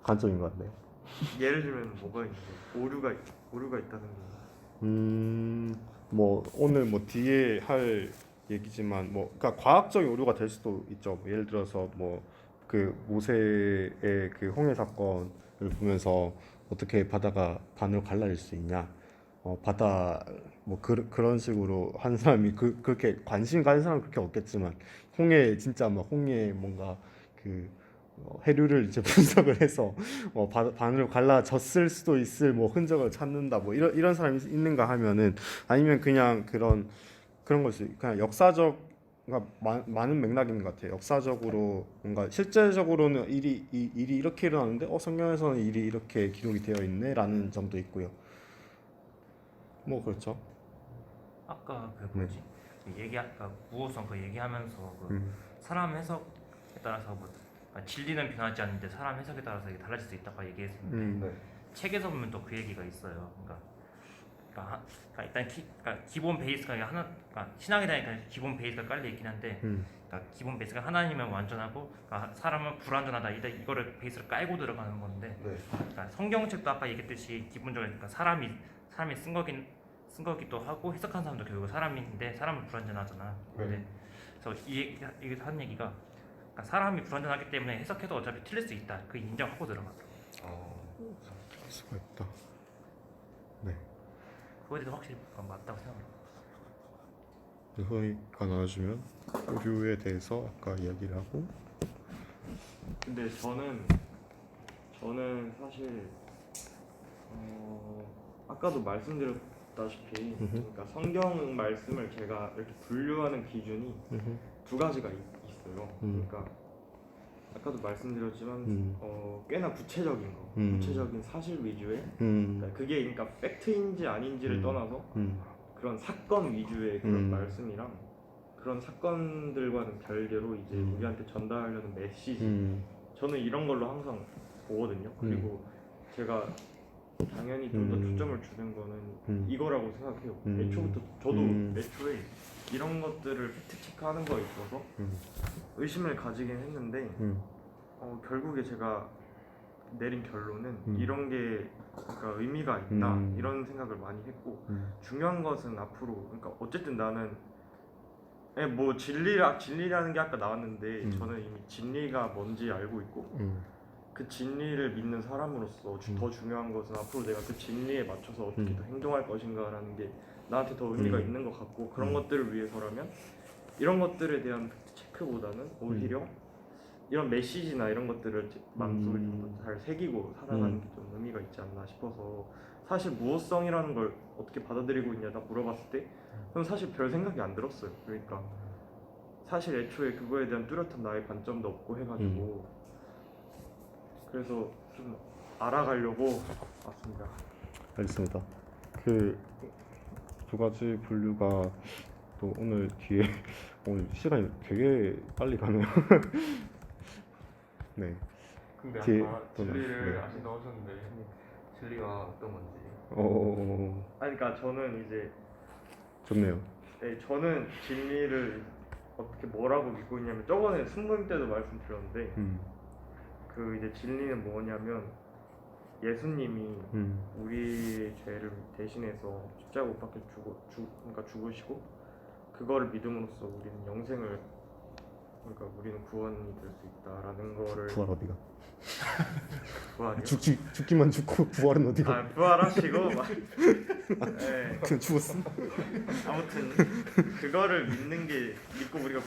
관점인 것 같네요. 예를 들면 뭐가 있는데 오류가 있다는 게 뭐 오늘 뭐 뒤에 할 얘기지만 뭐 그러니까 과학적인 오류가 될 수도 있죠. 뭐 예를 들어서 뭐 그 모세의 그 홍해 사건을 보면서 어떻게 바다가 반으로 갈라질 수 있냐. 바다 뭐 그런 식으로 한 사람이 그렇게 관심 가진 사람은 그렇게 없겠지만 홍해 진짜 막 홍해 뭔가 그 해류를 이제 분석을 해서 반으로 갈라졌을 수도 있을 뭐 흔적을 찾는다 뭐 이런 사람이 있는가 하면은 아니면 그냥 그런 것이 그냥 역사적 그러니까 많은 맥락이 있는 것 같아요. 역사적으로 뭔가 실제적으로는 일이 이렇게 일어나는데 성경에서는 일이 이렇게 기록이 되어 있네라는 점도 있고요. 뭐 그렇죠. 아까 그 뭐지 아까 무호성 그 얘기하면서 사람 해석에 따라서 뭐 진리는 변하지 않는데 사람 해석에 따라서 이게 달라질 수 있다고 얘기했었는데 책에서 보면 또 그 얘기가 있어요. 그러니까 일단 기본 베이스가 신앙에 대한 기본 베이스가 깔려 있긴 한데 기본 베이스가 하나님은 완전하고 사람은 불완전하다 이거를 베이스를 깔고 들어가는 건데 성경책도 아까 얘기했듯이 기본적으로 사람이 쓴 거기도 하고 해석한 사람도 결국 사람인데 사람은 불완전하잖아. 근데 그래서 여기서 하는 얘기가 사람이 불완전하기 때문에 해석해도 어차피 틀릴 수 있다. 그 인정하고 들어가더라고. 할 수가 있다. 네. 그거에 대해서 확실히 맞다고 생각해요. 소희가 나눠주면 오류에 대해서 아까 이야기를 하고. 근데 저는 사실 아까도 말씀드렸다시피 그러니까 성경 말씀을 제가 이렇게 분류하는 기준이 두 가지가 있어요. 그러니까 아까도 말씀드렸지만 꽤나 구체적인 거, 구체적인 사실 위주의 그러니까 그게 그러니까 팩트인지 아닌지를 떠나서 그런 사건 위주의 그런 말씀이랑 그런 사건들과는 별개로 이제 우리한테 전달하려는 메시지 저는 이런 걸로 항상 보거든요. 그리고 제가 당연히 좀 더 초점을 주는 거는 이거라고 생각해요. 애초부터 저도 애초에 이런 것들을 팩트 체크하는 거에 있어서 의심을 가지긴 했는데 결국에 제가 내린 결론은 이런 게 그러니까 의미가 있다 이런 생각을 많이 했고 중요한 것은 앞으로 그러니까 어쨌든 나는 뭐 진리라는 게 아까 나왔는데 저는 이미 진리가 뭔지 알고 있고 그 진리를 믿는 사람으로서 더 중요한 것은 앞으로 내가 그 진리에 맞춰서 어떻게 더 행동할 것인가라는 게 나한테 더 의미가 있는 것 같고 그런 것들을 위해서라면 이런 것들에 대한 팩트 체크보다는 오히려 이런 메시지나 이런 것들을 마음속에 좀 더 잘 새기고 살아가는 게 좀 의미가 있지 않나 싶어서 사실 무호성이라는 걸 어떻게 받아들이고 있냐 나 물어봤을 때 저는 사실 별 생각이 안 들었어요. 그러니까 사실 애초에 그거에 대한 뚜렷한 나의 관점도 없고 해가지고 그래서 좀 알아가려고 왔습니다. 알겠습니다. 그 두 가지 분류가 또 오늘 뒤에 오늘 시간이 되게 빨리 가네요. 네. 근데 뒤에 아까 또 진리를 네. 아신다고 하셨는데 진리가 어떤 건지. 그러니까 저는 이제 좋네요. 저는 진리를 어떻게 뭐라고 믿고 있냐면 저번에 순모임 때도 말씀드렸는데 그 이제 진리는 뭐냐면 예수님이 우리의 죄를 대신해서 십자가 못 박혀 그러니까 죽으시고 그거를 믿음으로써 우리는 영생을 그러니까 우리는 구원이 될 수 있다라는 거를 부활 어디가? 부활이요? 죽기만 죽고 부활은 어디가? 부활하시고 막 네. 그냥 죽었어. 아무튼 그거를 믿고 우리가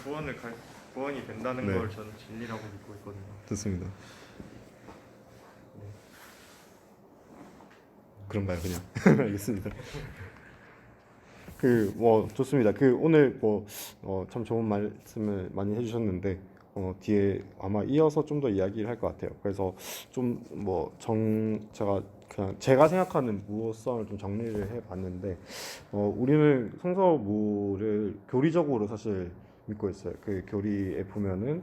구원이 된다는 네. 걸 저는 진리라고 믿고 있거든요. 좋습니다. 그런가요, 그냥? 알겠습니다. 좋습니다. 오늘 참 좋은 말씀을 많이 해주셨는데 뒤에 아마 이어서 좀 더 이야기를 할 것 같아요. 그래서 좀 제가 그냥 제가 생각하는 무호성을 좀 정리를 해봤는데 우리는 성서무를 교리적으로 사실 믿고 있어요. 그 교리에 보면은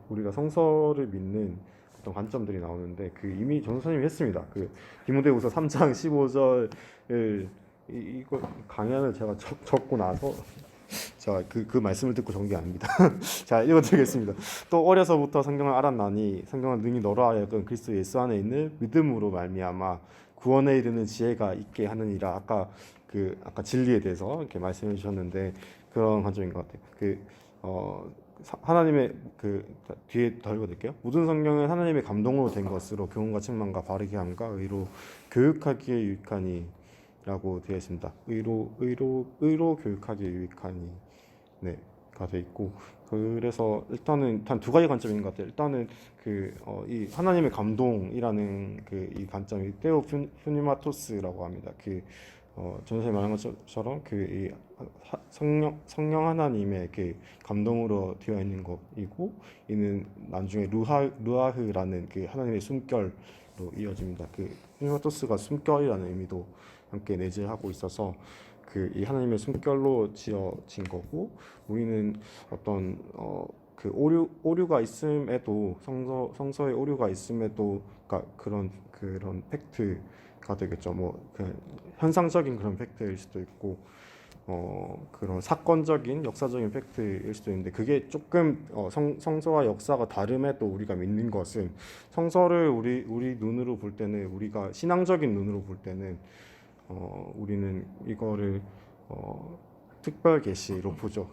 우리가 성서를 믿는 어떤 관점들이 나오는데 그 이미 전도사님이 했습니다. 그 디모데후서 3장 15절을 이거 강연을 제가 적고 나서 자, 그 말씀을 듣고 정리 아닙니다. 자, 읽어드리겠습니다. 또 어려서부터 성경을 알았나니 성경은 능히 너로 하여금 그리스도 예수 안에 있는 믿음으로 말미암아 구원에 이르는 지혜가 있게 하느니라. 아까 진리에 대해서 이렇게 말씀해 주셨는데 그런 관점인 것 같아요. 하나님의 뒤에 더 읽어드릴게요. 모든 성경은 하나님의 감동으로 된 것으로 교훈과 책망과 바르게 함과 의로 교육하기에 유익하니 라고 되어 있습니다. 의로 교육하기에 유익하니 가 돼 있고 그래서 일단은 단 두 가지 관점인 것 같아요. 일단은 이 하나님의 감동이라는 이 관점이 테오 푸니마토스라고 합니다. 전선생님 말한 것처럼 이 성령 하나님의 감동으로 되어 있는 것이고 이는 나중에 루아흐라는 하나님의 숨결로 이어집니다. 푸니마토스가 숨결이라는 의미도 함께 내재하고 있어서 이 하나님의 숨결로 지어진 거고 우리는 어떤 오류가 있음에도 성서에 오류가 있음에도 그런 팩트가 되겠죠. 현상적인 그런 팩트일 수도 있고 그런 사건적인 역사적인 팩트일 수도 있는데 그게 조금 성서와 역사가 다름에도 우리가 믿는 것은 성서를 우리 눈으로 볼 때는 우리가 신앙적인 눈으로 볼 때는 우리는 이거를 특별 계시로 보죠.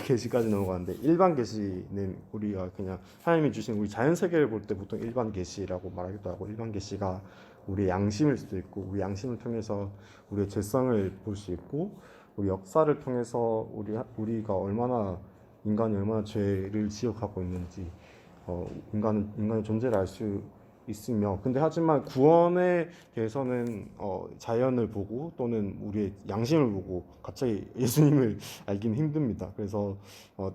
계시까지 넘어가는데 일반 계시는 우리가 그냥 하나님이 주신 우리 자연 세계를 볼 때 보통 일반 계시라고 말하기도 하고 일반 계시가 우리의 양심일 수도 있고 우리 양심을 통해서 우리의 죄성을 볼 수 있고 우리 역사를 통해서 우리가 인간이 얼마나 죄를 지역하고 있는지 인간의 존재를 알 수 있으며 근데 하지만 구원에 대해서는 자연을 보고 또는 우리의 양심을 보고 갑자기 예수님을 알기는 힘듭니다. 그래서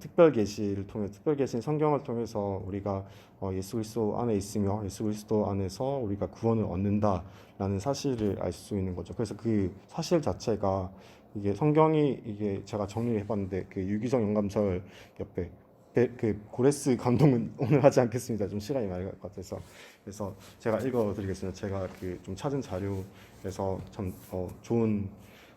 특별 계시를 통해 특별 계신 성경을 통해서 우리가 예수 그리스도 안에 있으며 예수 그리스도 안에서 우리가 구원을 얻는다라는 사실을 알 수 있는 거죠. 그래서 그 사실 자체가 성경이 제가 정리를 해봤는데 유기적 영감설 옆에 고레스 감동은 오늘 하지 않겠습니다. 좀 시간이 많이 갈 것 같아서 그래서 제가 읽어드리겠습니다. 제가 좀 찾은 자료에서 참 좋은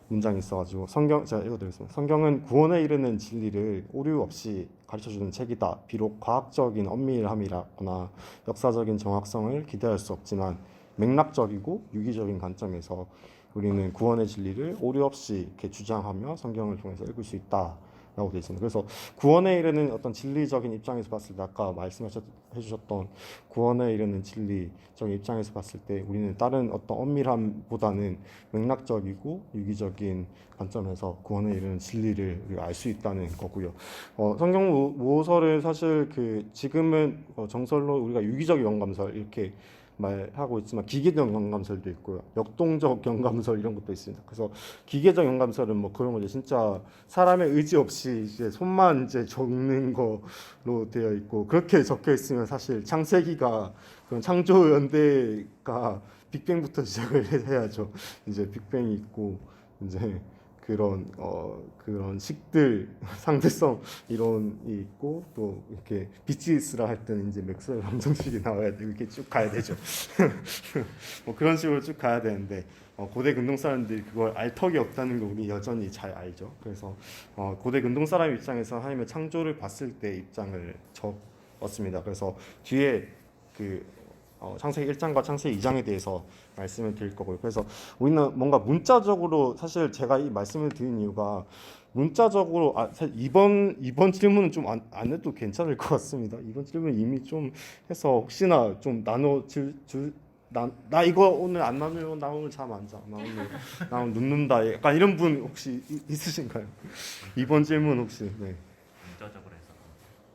문장이 있어가지고 제가 읽어드리겠습니다. 성경은 구원에 이르는 진리를 오류 없이 가르쳐주는 책이다. 비록 과학적인 엄밀함이라거나 역사적인 정확성을 기대할 수 없지만 맥락적이고 유기적인 관점에서 우리는 구원의 진리를 오류 없이 이렇게 주장하며 성경을 통해서 읽을 수 있다. 라고 되어 있습니다. 그래서 구원에 이르는 어떤 진리적인 입장에서 봤을 때 아까 말씀해주셨던 구원에 이르는 진리적인 입장에서 봤을 때 우리는 다른 어떤 엄밀함보다는 맥락적이고 유기적인 관점에서 구원에 이르는 진리를 알 수 있다는 거고요. 성경 모서를 사실 지금은 정설로 우리가 유기적 영감설 이렇게 말하고 있지만 기계적 영감설도 있고요. 역동적 영감설 이런 것도 있습니다. 그래서 기계적 영감설은 그런 거죠. 진짜 사람의 의지 없이 이제 손만 이제 적는 거로 되어 있고 그렇게 적혀 있으면 사실 창세기가 그런 창조 연대가 빅뱅부터 시작을 해야죠. 이제 빅뱅이 있고 이제 그런 식들 상대성 이론이 있고 또 이렇게 비치스라 할 때는 이제 맥스웰 방정식이 나와야 되고 이렇게 쭉 가야 되죠. 그런 식으로 쭉 가야 되는데 고대 근동 사람들이 그걸 알 턱이 없다는 거 우리 여전히 잘 알죠. 그래서 고대 근동 사람 입장에서 하나님의 창조를 봤을 때 입장을 적었습니다. 그래서 뒤에 창세기 1장과 창세기 2장에 대해서 말씀을 드릴 거고요. 그래서 우리는 뭔가 문자적으로 사실 제가 이 말씀을 드린 이유가 문자적으로 사실 이번 질문은 좀 안 해도 괜찮을 것 같습니다. 이번 질문 이미 좀 해서 혹시나 좀 나 이거 오늘 안 나누면 나 오늘 잠 안 자. 나 오늘 눕는다. 약간 이런 분 혹시 있으신가요? 이번 질문 혹시 문자적으로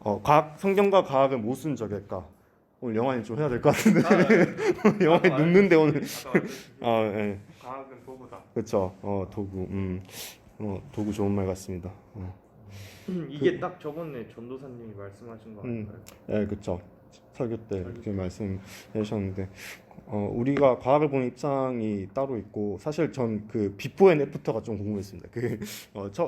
해서 성경과 과학은 모순적일까? 오늘 영화는 좀 해야 될 것 같은데 영화에 눕는데 오늘 예. 과학은 도구다. 그렇죠. 도구 도구 좋은 말 같습니다. 이게 딱 저번에 전도사님이 말씀하신 거 아닌가요? 예, 그렇죠. 설교 때 이렇게 말씀해 주셨는데 우리가 과학을 보는 입장이 따로 있고 사실 전 그 비포 앤 애프터가 좀 궁금했습니다. 그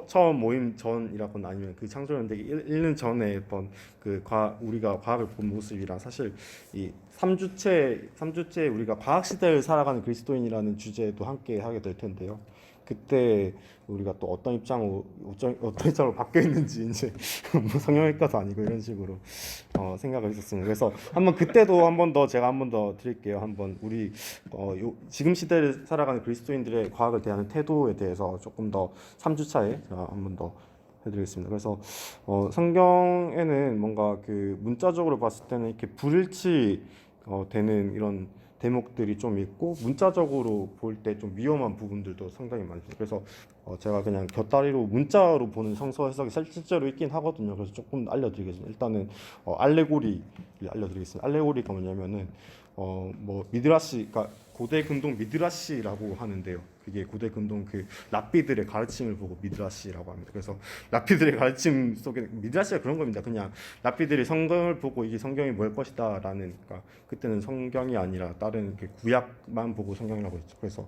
처음 모임 전이라거나 아니면 그 창조연대기 1년 전에 했던 그 우리가 과학을 본 모습이랑 사실 이 3주째 우리가 과학 시대를 살아가는 그리스도인이라는 주제도 함께 하게 될 텐데요. 그때 우리가 또 어떤 입장으로 바뀌어 있는지 이제 뭐 성형외과도 아니고 이런 식으로 생각을 했었습니다. 그래서 한번 그때도 한 번 더 제가 한 번 더 드릴게요. 한번 우리 지금 시대를 살아가는 그리스도인들의 과학을 대하는 태도에 대해서 조금 더 3주차에 제가 한 번 더 해드리겠습니다. 그래서 성경에는 뭔가 그 문자적으로 봤을 때는 이렇게 불일치 되는 이런 대목들이 좀 있고 문자적으로 볼 때 좀 위험한 부분들도 상당히 많습니다. 그래서 제가 그냥 곁다리로 문자로 보는 성서 해석이 실제로 있긴 하거든요. 그래서 조금 알려드리겠습니다. 일단은 알레고리를 알려드리겠습니다. 알레고리가 뭐냐면은 뭐 미드라시, 그러니까 고대 근동 미드라시라고 하는데요. 그게 고대 근동 그 랍비들의 가르침을 보고 미드라시라고 합니다. 그래서 랍비들의 가르침 속에 미드라시가 그런 겁니다. 그냥 랍비들이 성경을 보고 이게 성경이 뭘 것이다라는, 그러니까 그때는 성경이 아니라 다른 그 구약만 보고 성경이라고 했죠. 그래서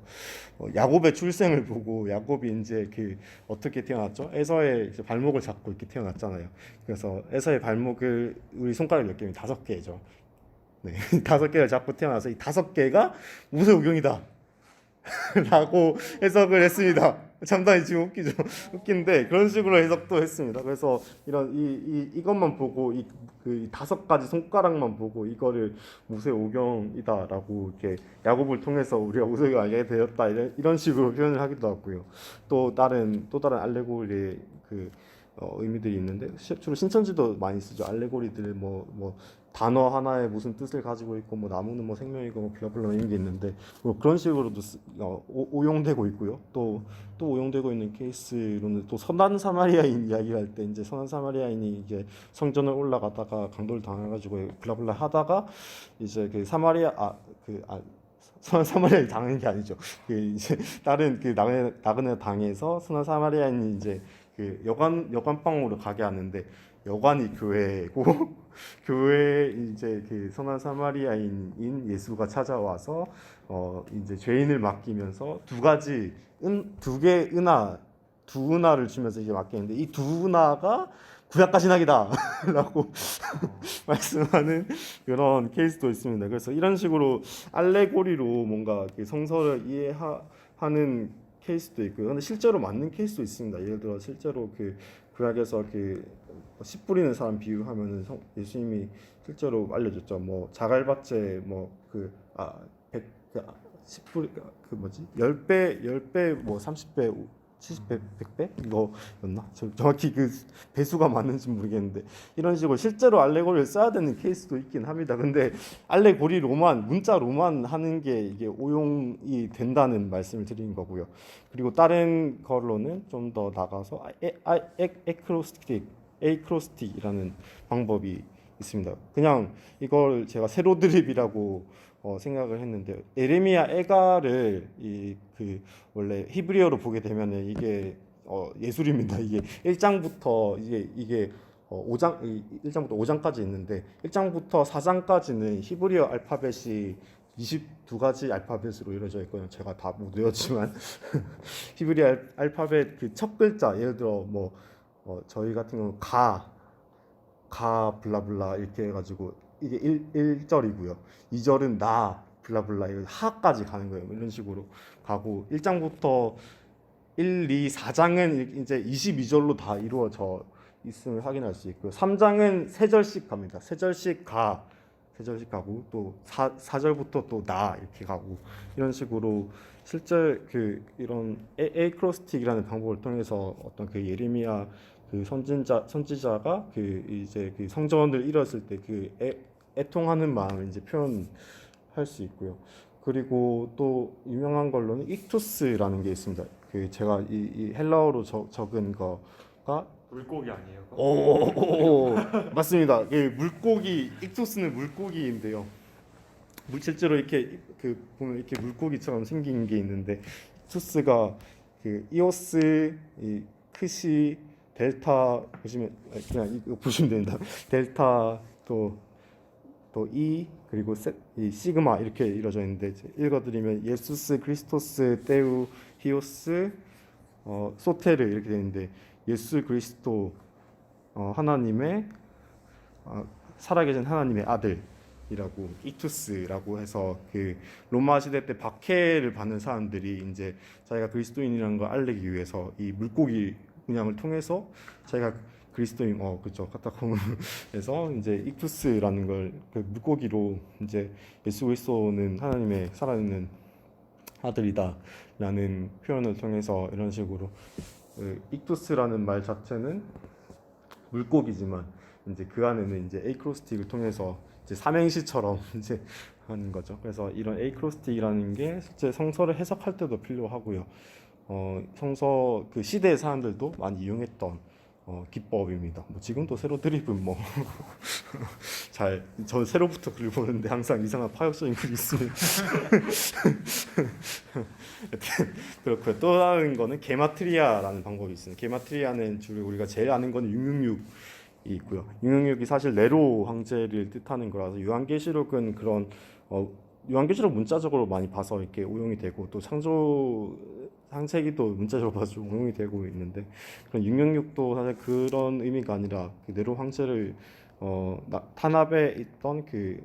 야곱의 출생을 보고 야곱이 이제 그 어떻게 태어났죠? 에서의 이제 발목을 잡고 이렇게 태어났잖아요. 그래서 에서의 발목을 우리 손가락 몇 개면 5개죠. 네, 5개를 잡고 태어나서 이 5개가 모세오경이다 라고 해석을 했습니다. 상당히 지금 웃기죠. 웃긴데 그런 식으로 해석도 했습니다. 그래서 이런 이것만 보고 그 5가지 손가락만 보고 이거를 모세오경이다라고 이렇게 야곱을 통해서 우리가 모세오경 알게 되었다 이런 식으로 표현을 하기도 하고요. 또 다른 알레고리의 그 의미들이 있는데 주로 신천지도 많이 쓰죠. 알레고리들 뭐 단어 하나에 무슨 뜻을 가지고 있고 뭐 나무는 뭐 생명이고 뭐 블라블라 이런 게 있는데 뭐 그런 식으로도 오용되고 있고요. 또 오용되고 있는 케이스로는 또 선한 사마리아인 이야기할 때 이제 선한 사마리아인이 이제 성전을 올라가다가 강도를 당해가지고 블라블라 하다가 이제 그 선한 사마리아인이 당한 게 아니죠. 그 이제 다른 그 나그네 당에서 선한 사마리아인이 이제 그 여관방으로 가게 하는데 여관이 교회고 교회에 이제 그 선한 사마리아인인 예수가 찾아와서 이제 죄인을 맡기면서 두 은하를 주면서 이제 맡기는데 이 두 은하가 구약과 신약이다라고 말씀하는 그런 케이스도 있습니다. 그래서 이런 식으로 알레고리로 뭔가 성서를 이해하는 케이스도 있고요. 근데 실제로 맞는 케이스도 있습니다. 예를 들어 실제로 그 구약에서 씨 뿌리는 사람 비유하면은 예수님이 실제로 알려줬죠. 뭐 자갈밭에 씨 뿌리 그 뭐지 10배 뭐 30배 70배 100배 이거였나? 정확히 그 배수가 맞는지 모르겠는데 이런 식으로 실제로 알레고리를 써야 되는 케이스도 있긴 합니다. 근데 알레고리로만 문자로만 하는 게 이게 오용이 된다는 말씀을 드리는 거고요. 그리고 다른 걸로는 좀 더 나가서 에이크로스틱이라는 방법이 있습니다. 그냥 이걸 제가 세로 드립이라고 생각을 했는데 에레미야 에가를 원래 히브리어로 보게 되면은 이게 예술입니다. 이게 1장부터 이게 1장부터 5장까지 있는데 1장부터 4장까지는 히브리어 알파벳이 22가지 알파벳으로 이루어져 있거든요. 제가 다 못 외웠지만 히브리어 알파벳 그 첫 글자 예를 들어 저희 같은 경우 가 블라블라 이렇게 해가지고 이게 1절이고요. 2절은 나 블라블라 이거 하까지 가는 거예요. 이런 식으로 가고 1장부터 1, 2, 4장은 이제 22절로 다 이루어져 있음을 확인할 수 있고요. 3장은 3절씩 갑니다. 3절씩 가고 또 4절부터 또 나 이렇게 가고 이런 식으로 실제 이런 에이크로스틱이라는 방법을 통해서 어떤 그 예레미야 그 선지자가 이제 성전을 이뤘을 때 애통하는 마음을 이제 표현할 수 있고요. 그리고 또 유명한 걸로는 익투스라는 게 있습니다. 제가 이 헬라어로 적은 거가 물고기 아니에요? 오, 맞습니다. 물고기 익투스는 물고기인데요. 실제로 이렇게 보면 이렇게 물고기처럼 생긴 게 있는데 익투스가 이오스, 크시, 델타 보시면 그냥 이거 보시면 됩니다. 델타 또 또 E 그리고 이 시그마 이렇게 이루어져 있는데 읽어드리면 예수스 크리스토스 테우 히오스 소테르 이렇게 되는데 예수 그리스도 하나님의 살아계신 하나님의 아들이라고 이투스라고 해서 그 로마 시대 때 박해를 받는 사람들이 이제 자기가 그리스도인이라는 걸 알리기 위해서 이 물고기 문양을 통해서 자기가 그리스도인 그렇죠 카타콤에서 이제 이투스라는 걸 그 물고기로 이제 예수 그리스도는 하나님의 살아있는 아들이다라는 표현을 통해서 이런 식으로 익투스라는 말 자체는 물고기지만 이제 그 안에는 이제 에이크로스틱을 통해서 이제 삼행시처럼 이제 하는 거죠. 그래서 이런 에이크로스틱이라는 게 실제 성서를 해석할 때도 필요하고요. 성서 그 시대의 사람들도 많이 이용했던 기법입니다. 뭐 지금도 세로 드립은 뭐 저 세로부터 글 보는데 항상 이상한 파격적인 글이 있으면 그렇고요. 또 다른 거는 게마트리아라는 방법이 있습니다. 게마트리아는 주로 우리가 제일 아는 거는 666이 있고요. 666이 사실 네로 황제를 뜻하는 거라서 요한계시록은 그런 요한계시록 문자적으로 많이 봐서 이렇게 오용이 되고 또 창세기도 문자적으로 봐서 좀 오용이 되고 있는데 그런 666도 사실 그런 의미가 아니라 그 네로 황제를 탄압에 있던 그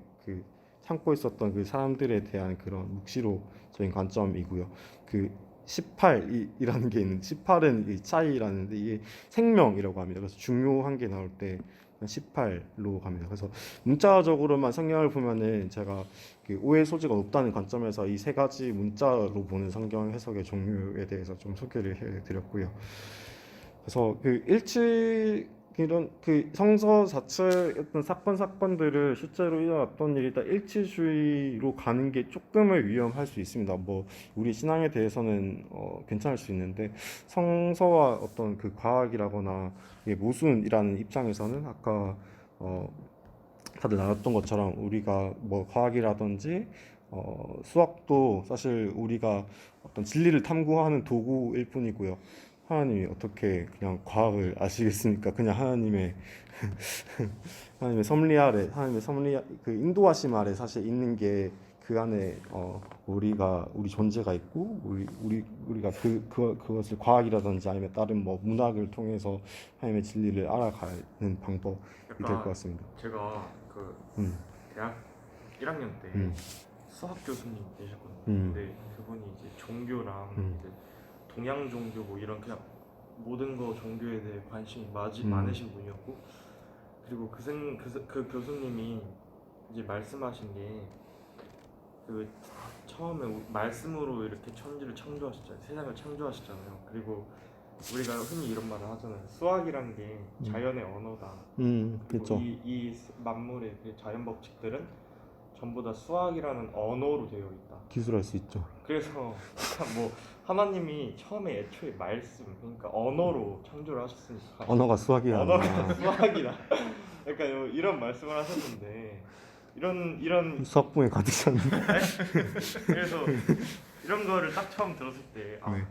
참고 있었던 그 사람들에 대한 그런 묵시로적인 관점이고요. 그 18이라는 게 있는데 18은 이 차이라는데 이게 생명이라고 합니다. 그래서 중요한 게 나올 때 18로 갑니다. 그래서 문자적으로만 성경을 보면은 제가 그 오해 소지가 높다는 관점에서 이 세 가지 문자로 보는 성경 해석의 종류에 대해서 좀 소개를 해드렸고요. 그래서 그 이런 그 성서 자체의 어떤 사건들을 실제로 일어났던 일이 다 일치주의로 가는 게 조금은 위험할 수 있습니다. 뭐 우리 신앙에 대해서는 괜찮을 수 있는데 성서와 어떤 그 과학이라거나 모순이라는 입장에서는 아까 다들 나눴던 것처럼 우리가 뭐 과학이라든지 수학도 사실 우리가 어떤 진리를 탐구하는 도구일 뿐이고요. 하나님이 어떻게 그냥 과학을 아시겠습니까? 그냥 하나님의 섭리 아래, 그 인도하심 아래 사실 있는 게 그 안에 우리 존재가 있고 우리가 그것을 과학이라든지 아니면 다른 뭐 문학을 통해서 하나님의 진리를 알아가는 방법이 될 것 같습니다. 제가 그 대학 1학년 때 수학 교수님 계셨거든요. 근데 그분이 이제 종교랑 이제 동양 종교 뭐 이런 그냥 모든 거 종교에 대해 관심이 많으신 분이었고 그리고 그 교수님이 이제 말씀하신 게 그 처음에 말씀으로 이렇게 천지를 창조하셨잖아요. 세상을 창조하셨잖아요. 그리고 우리가 흔히 이런 말을 하잖아요. 수학이란 게 자연의 언어다. 그렇죠. 이 만물의 그 자연 법칙들은 전부 다 수학이라는 언어로 되어 있다. 기술할 수 있죠. 그래서 뭐 하나님이 처음에 애초에 말씀 그러니까 언어로 창조를 하셨으니까 언어가 수학이야. 언어가 수학이다. 약간 이런 말씀을 하셨는데 이런 수학부에 가득 찼네. 그래서 이런 거를 딱 처음 들었을 때 네.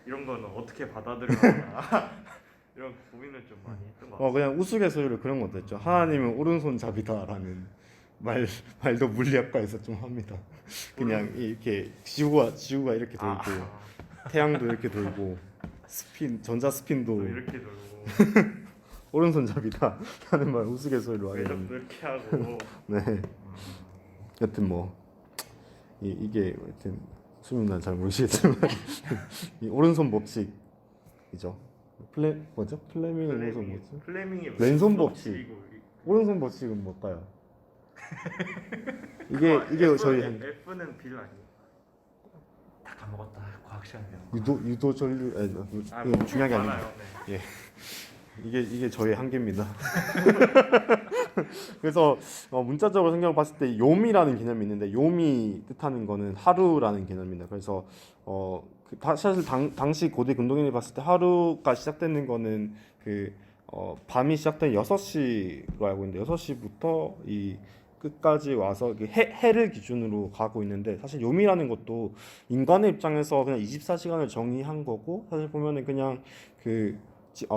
이런 거는 어떻게 받아들여야 하나 이런 고민을 좀 많이 했던 것 같아요. 그냥 우스갯소리로 그런 것도 있죠. 하나님은 오른손잡이다라는 말도 물리학과에서 좀 합니다. 그냥 이렇게 지구가 이렇게 돌고 태양도 이렇게 돌고 전자 스핀도 이렇게 돌고 오른손잡이다 하는 말 우스갯소리로 하게 매듭도 됩니다. 이렇게 하고 네. 여튼 뭐 이게 하여튼 수민은 잘 모르시겠지만 이 오른손 법칙이죠. 플레밍의 오른손 법칙? 플레밍의 왼손 법칙. 법칙이고 오른손 법칙은 뭘까요? 이게 저희 F는 빌 아니에요? 다 까먹었다. 과학 시간이요. 유도 전류 뭐 중요한 게 아닙니다. 많아요. 네. 이게 저의 한계입니다. 그래서 문자적으로 성경을 봤을 때 요미라는 개념이 있는데 요미 뜻하는 거는 하루라는 개념입니다. 그래서 사실 당시 고대 근동인이 봤을 때 하루가 시작되는 거는 밤이 시작된 6시로 알고 있는데 6시부터 이 끝까지 와서 해를 기준으로 가고 있는데 사실 요미라는 것도 인간의 입장에서 그냥 24시간을 정의한 거고 사실 보면은 그냥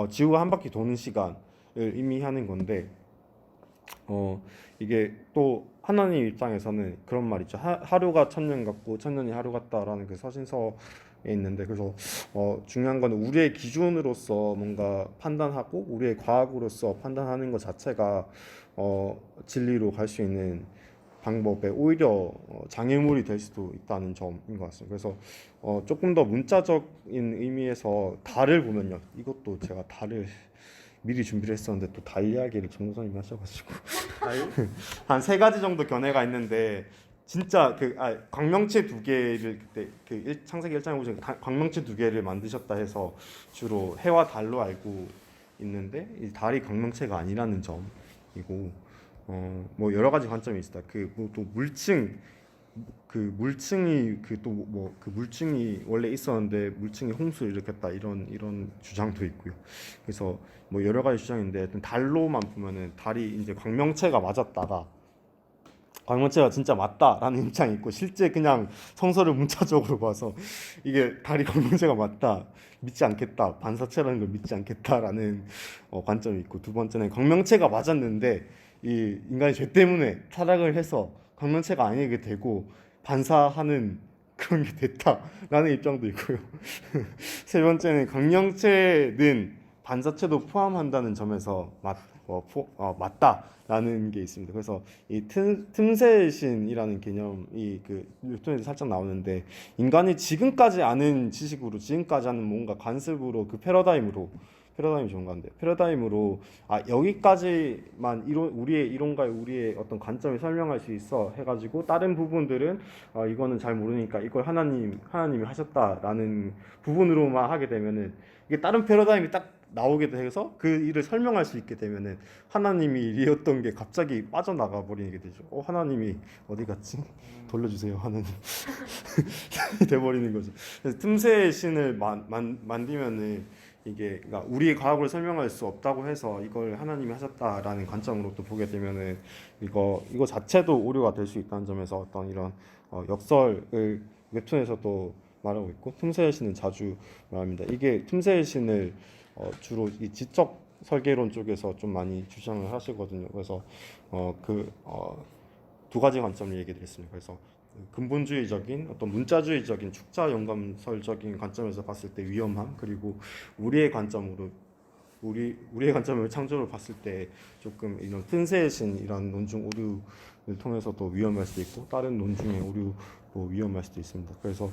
지구가 한 바퀴 도는 시간을 의미하는 건데 이게 또 하나님 입장에서는 그런 말 있죠. 하루가 천년 같고 천년이 하루 같다라는 그 서신서에 있는데, 그래서 중요한 건 우리의 기준으로서 뭔가 판단하고 우리의 과학으로서 판단하는 것 자체가 진리로 갈 수 있는 방법에 오히려 장애물이 될 수도 있다는 점인 것 같습니다. 그래서 조금 더 문자적인 의미에서 달을 보면요, 이것도 제가 달을 미리 준비를 했었는데 또 달 이야기를 전도사님이 하셔가지고 한 3가지 정도 견해가 있는데, 진짜 광명체 2개를 그때 창세기 1장에 보시면 광명체 2개를 만드셨다 해서 주로 해와 달로 알고 있는데, 이 달이 광명체가 아니라는 점이고, 뭐 여러 가지 관점이 있습니다. 또 물층이 물층이 원래 있었는데 물층이 홍수를 일으켰다, 이런 주장도 있고요. 그래서 뭐 여러 가지 주장인데, 달로만 보면은 달이 이제 광명체가 맞았다가 광명체가 진짜 맞다라는 입장이 있고, 실제 그냥 성서를 문자적으로 봐서 이게 달이 광명체가 맞다, 믿지 않겠다, 반사체라는 걸 믿지 않겠다라는 관점이 있고, 두 번째는 광명체가 맞았는데 이 인간이 죄 때문에 타락을 해서 광명체가 아니게 되고 반사하는 그런 게 됐다라는 입장도 있고요. 세 번째는 광명체는 반사체도 포함한다는 점에서 맞다라는 게 있습니다. 그래서 이 틈새의 신이라는 개념이 뉴턴에서 살짝 나오는데, 인간이 지금까지 아는 지식으로, 지금까지 아는 뭔가 관습으로, 패러다임이 좋은 건데, 패러다임으로 여기까지만 우리의 이론과 우리의 어떤 관점이 설명할 수 있어 해가지고, 다른 부분들은 이거는 잘 모르니까 이걸 하나님이 하셨다라는 부분으로만 하게 되면은, 이게 다른 패러다임이 딱 나오게 돼서 그 일을 설명할 수 있게 되면은 하나님이 일이었던 게 갑자기 빠져나가 버리게 되죠. 하나님이 어디 갔지? 돌려주세요, 하나님. 돼버리는 거죠. 그래서 틈새의 신을 만들면은 이게 그러니까 우리의 과학으로 설명할 수 없다고 해서 이걸 하나님이 하셨다라는 관점으로 또 보게 되면은 이거 자체도 오류가 될 수 있다는 점에서 어떤 이런 역설을 웹툰에서도 말하고 있고, 틈새의 신은 자주 말합니다. 이게 틈새의 신을 주로 이 지적 설계론 쪽에서 좀 많이 주장을 하시거든요. 그래서 두 가지 관점을 얘기드렸습니다. 그래서 근본주의적인 어떤 문자주의적인 축자 영감설적인 관점에서 봤을 때 위험함, 그리고 우리의 관점으로 우리의 관점을 창조를 봤을 때 조금 이런 틈새의 신, 이런 논중 오류를 통해서도 위험할 수도 있고, 다른 논중의 오류로 위험할 수도 있습니다. 그래서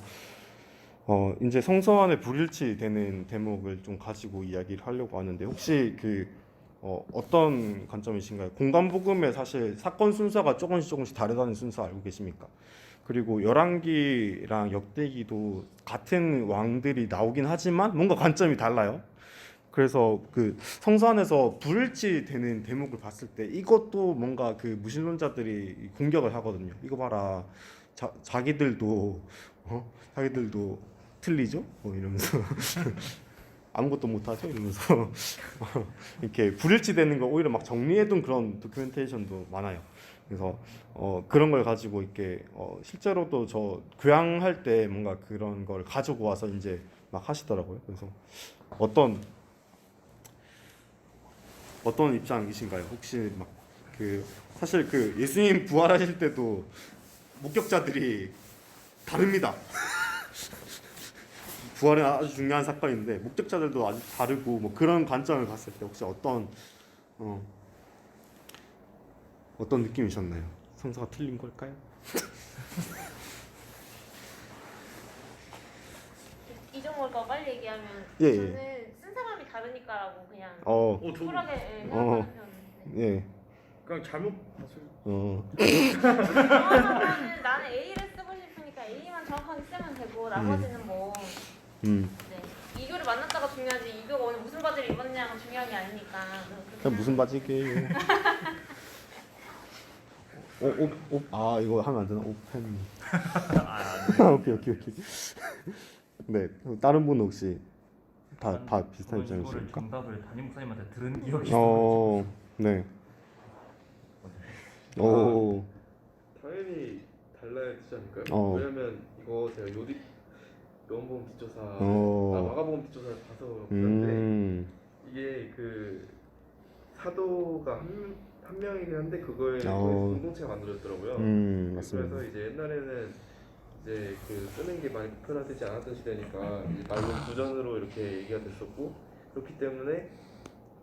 이제 성서 안에 불일치되는 대목을 좀 가지고 이야기를 하려고 하는데, 혹시 어떤 관점이신가요? 공간복음의 사실 사건 순서가 조금씩 다르다는 순서 알고 계십니까? 그리고 열왕기랑 역대기도 같은 왕들이 나오긴 하지만 뭔가 관점이 달라요. 그래서 성서 안에서 불일치되는 대목을 봤을 때 이것도 뭔가 무신론자들이 공격을 하거든요. 이거 봐라, 자기들도 틀리죠? 이러면서 아무것도 못하죠? 이러면서 이렇게 불일치되는 거 오히려 막 정리해둔 그런 도큐멘테이션도 많아요. 그래서 그런 걸 가지고 이렇게 실제로도 저 교양할 때 뭔가 그런 걸 가지고 와서 이제 막 하시더라고요. 그래서 어떤 입장이신가요? 혹시 사실 예수님 부활하실 때도 목격자들이 다릅니다. 부활은 아주 중요한 사건인데 목격자들도 아주 다르고, 뭐 그런 관점을 봤을 때 혹시 어떤 느낌이셨나요? 성서가 틀린 걸까요? 이종 걸까 빨리 얘기하면 예. 저는 쓴 사람이 다르니까라고 그냥 저도 쿨하게 생각하는 편인데, 예. 그냥 잘못 봤어요. 정확하게는 나는 A를 쓰고 싶으니까 A만 정확하게 쓰면 되고 나머지는 뭐 네. 이교를 만났다가 중요하지, 이교가 오늘 무슨 바지를 입었냐가 중요한 게 아니니까. 그냥 무슨 바지게요? 이거 하면 안 되나? 오펜. 오케이. 네, 다른 분은 혹시 다 비슷한 이거를 입장이십니까? 정답을 담임 목사님한테 들은 기억이 있어요. 네. 당연히 달라야 되지 않을까요? 왜냐면 이거 제가 요한복음 뒷조사, 마가복음 뒷조사를 봐서 그런데 이게 사도가 한 명이긴 한데 그걸 공동체가 만들었더라고요. 맞습니다. 그래서 이제 옛날에는 이제 그 쓰는 게 많이 보편화되지 않았던 시대니까 이제 말로 구전으로 이렇게 얘기가 됐었고, 그렇기 때문에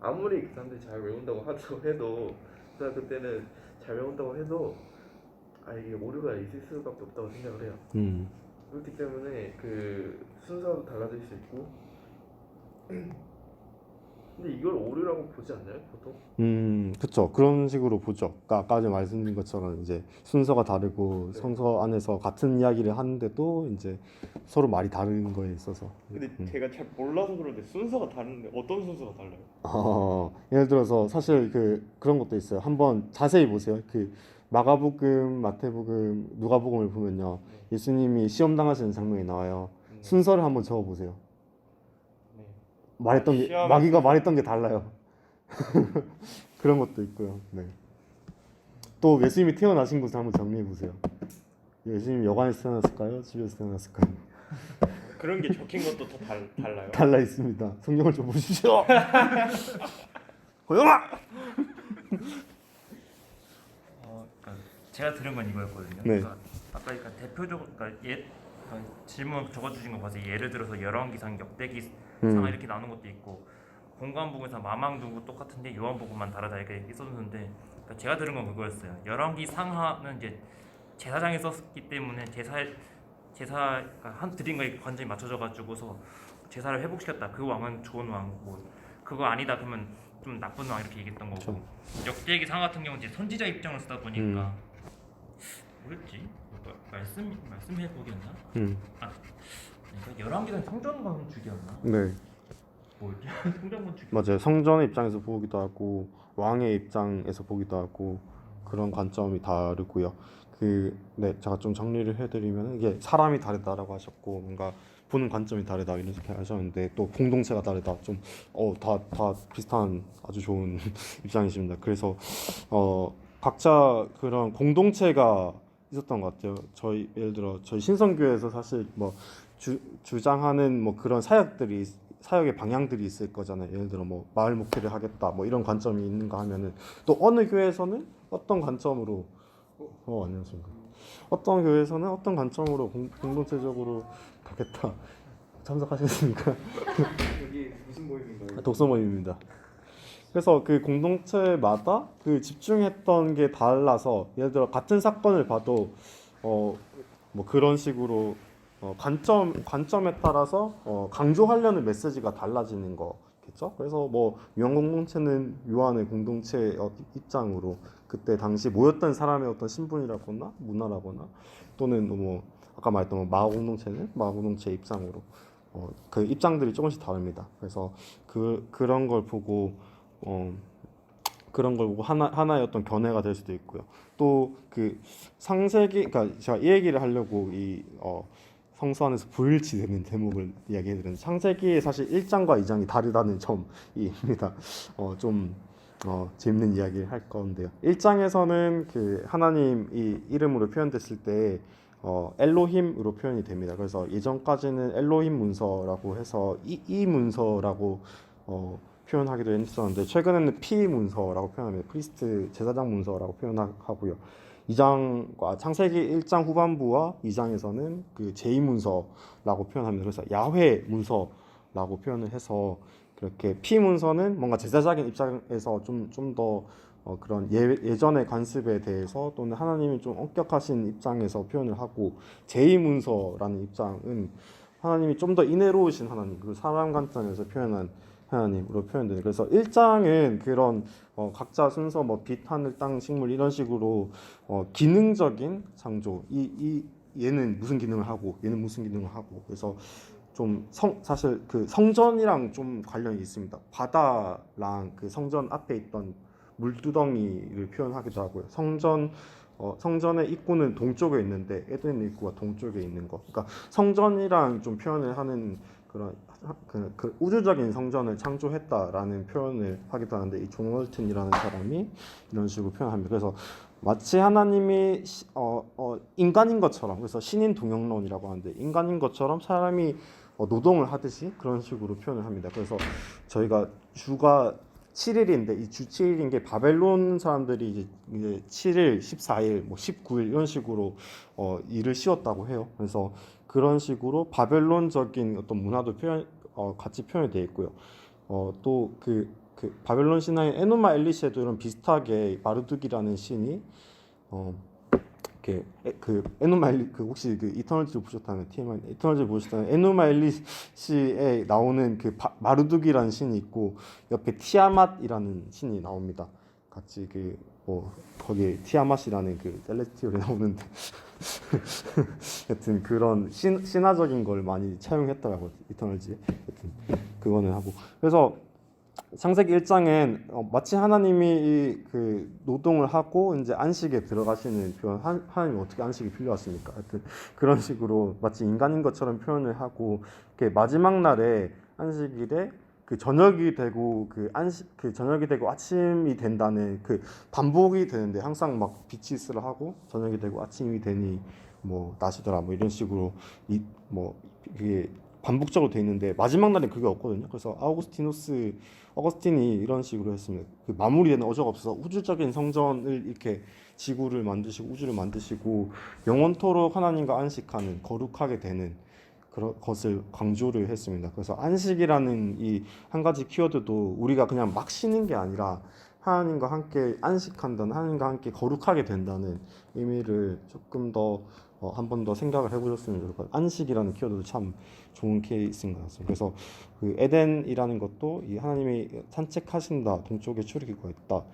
아무리 그 사람들이 잘 외운다고 해도 그때는 잘 외운다고 해도 이게 오류가 있을 수밖에 없다고 생각을 해요. 그렇기 때문에 그 순서도 달라질 수 있고. 근데 이걸 오류라고 보지 않나요, 보통? 그쵸. 그런 식으로 보죠. 아까 전에 말씀드린 것처럼 이제 순서가 다르고 네. 성서 안에서 같은 이야기를 하는데도 이제 서로 말이 다른 거에 있어서. 근데 제가 잘 몰라서 그런데 순서가 다른데 어떤 순서가 달라요? 예를 들어서 사실 그런 것도 있어요. 한번 자세히 보세요. 그 마가복음, 마태복음, 누가복음을 보면요, 예수님이 시험 당하시는 장면이 나와요. 순서를 한번 적어보세요. 말했던 게 마귀가 말했던 게 달라요. 그런 것도 있고요. 네. 또 예수님이 태어나신 곳을 한번 정리해 보세요. 예수님 여관에서 태어났을까요? 집에서 태어났을까요? 그런 게 적힌 것도 더 달라요? 달라 있습니다. 성경을 좀 보십시오. 고영아. 그러니까 제가 들은 건 이거였거든요. 네. 그러니까 아까 그러니까 대표적으로 그러니까 질문 적어주신 거 봐서 예를 들어서 열왕기상, 역대기상 이렇게 나누는 것도 있고, 공관복음에서 마망두고 똑같은데 요한복음만 다르다 이렇게 있었는데, 그러니까 제가 들은 건 그거였어요. 열왕기상하는 이제 제사장이 썼기 때문에 제사가 한 드린 거에 완전히 맞춰져 가지고서 제사를 회복시켰다. 그 왕은 좋은 왕, 뭐 그거 아니다 그러면 좀 나쁜 왕 이렇게 얘기했던 거고. 그렇죠. 역대기상 같은 경우는 이제 선지자 입장을 쓰다 보니까 뭐였지? 말씀해 보기였나? 그러니까 열왕기상 성전 건축이었나? 네. 뭐였지? 성전 건축. 맞아요. 성전의 입장에서 보기도 하고 왕의 입장에서 보기도 하고 그런 관점이 다르고요. 제가 좀 정리를 해드리면 이게 사람이 다르다라고 하셨고, 뭔가 보는 관점이 다르다 이렇게 하셨는데, 또 공동체가 다르다. 좀 다 비슷한 아주 좋은 입장이십니다. 그래서 각자 그런 공동체가 있었던 것 같아요. 예를 들어 저희 신성교회에서 사실 뭐 주장하는 뭐 그런 사역의 방향들이 있을 거잖아요. 예를 들어 뭐 마을 목회를 하겠다 뭐 이런 관점이 있는가 하면은, 또 어느 교회에서는 어떤 관점으로 안녕하십니까. 어떤 교회에서는 어떤 관점으로 공동체적으로 가겠다. 참석하셨습니까? 여기 무슨 모임인가요? 독서 모임입니다. 그래서 그 공동체마다 그 집중했던 게 달라서, 예를 들어 같은 사건을 봐도 뭐 그런 식으로 관점에 따라서 강조하려는 메시지가 달라지는 거겠죠. 그래서 뭐 유한 공동체는 유한의 공동체 입장으로 그때 당시 모였던 사람의 어떤 신분이라거나 문화라거나, 또는 뭐 아까 말했던 뭐 마가 공동체는 마가 공동체 입장으로 그 입장들이 조금씩 다릅니다. 그래서 그런 걸 보고 하나의 어떤 견해가 될 수도 있고요. 또 그 창세기, 그러니까 제가 이 얘기를 하려고 성서 안에서 불일치되는 대목을 이야기해드렸는데, 창세기에 사실 1장과 2장이 다르다는 점입니다. 좀 재밌는 이야기를 할 건데요. 1장에서는 그 하나님이 이름으로 표현됐을 때 엘로힘으로 표현이 됩니다. 그래서 예전까지는 엘로힘 문서라고 해서 이 문서라고 표현하기도 했었는데, 최근에는 피 문서라고 표현합니다. 프리스트 제사장 문서라고 표현하고요. 2장과 창세기 1장 후반부와 2장에서는 그 제2 문서라고 표현합니다. 그래서 야훼 문서라고 표현을 해서, 그렇게 피 문서는 뭔가 제사장의 입장에서 좀 더 그런 예전의 관습에 대해서, 또는 하나님이 좀 엄격하신 입장에서 표현을 하고, 제2 문서라는 입장은 하나님이 좀 더 인애로우신 하나님, 그리고 사람 관점에서 표현한 하나님으로 표현되는. 그래서 1장은 그런 각자 순서 뭐 빛, 하늘, 땅, 식물 이런 식으로 기능적인 창조, 얘는 무슨 기능을 하고 얘는 무슨 기능을 하고, 그래서 좀 사실 그 성전이랑 좀 관련이 있습니다. 바다랑 그 성전 앞에 있던 물두덩이를 표현하기도 하고요. 성전의 입구는 동쪽에 있는데 에덴 입구가 동쪽에 있는 거. 그러니까 성전이랑 좀 표현을 하는 그런 그 우주적인 성전을 창조했다라는 표현을 하기도 하는데, 이 존 월튼이라는 사람이 이런 식으로 표현합니다. 그래서 마치 하나님이 인간인 것처럼, 그래서 신인 동형론이라고 하는데, 인간인 것처럼 사람이 노동을 하듯이 그런 식으로 표현을 합니다. 그래서 저희가 주가 7일인데 이 주 7일인 게 바벨론 사람들이 이제 7일, 14일, 뭐 19일 이런 식으로 일을 쉬었다고 해요. 그래서 그런 식으로 바벨론적인 어떤 문화도 같이 표현이 되어 있고요. 또 그 바벨론 신화인 에노마 엘리시에도 이런 비슷하게 마르둑이라는 신이 그 에노마 엘리 그 혹시 그 이터널즈를 보셨다면 TMI 이터널즈를 보셨다면 에노마 엘리시에 나오는 그 마르둑이라는 신이 있고 옆에 티아맛이라는 신이 나옵니다. 같이 거기에 티아맛이라는 그 셀레스티얼이 나오는데 하여튼 그런 신화적인 걸 많이 차용했더라고요. 이터널즈에. 하여튼 그거는 하고 그래서 창세기 1장엔 마치 하나님이 그 노동을 하고 이제 안식에 들어가시는 표현, 하나님이 어떻게 안식이 필요하십니까? 하여튼 그런 식으로 마치 인간인 것처럼 표현을 하고 마지막 날에 안식일에 그 저녁이 되고 그 저녁이 되고 아침이 된다는 그 반복이 되는데 항상 막 빛이 있으라 하고 저녁이 되고 아침이 되니 뭐 낮이더라 뭐 이런 식으로 이게 반복적으로 돼 있는데 마지막 날엔 그게 없거든요. 그래서 어거스틴이 이런 식으로 했습니다. 그 마무리되는 어조가 없어서 우주적인 성전을 이렇게 지구를 만드시고 우주를 만드시고 영원토록 하나님과 안식하는 거룩하게 되는 그런 것을 강조를 했습니다. 그래서 안식이라는 이 한 가지 키워드도 우리가 그냥 막 쉬는 게 아니라 하나님과 함께 안식한다는 하나님과 함께 거룩하게 된다는 의미를 조금 더 한 번 더 생각을 해보셨으면 좋을 것 같아요. 안식이라는 키워드도 참 좋은 케이스인 것 같습니다. 그래서 그 에덴이라는 것도 이 하나님이 산책하신다, 동쪽에 출애굽가 있다.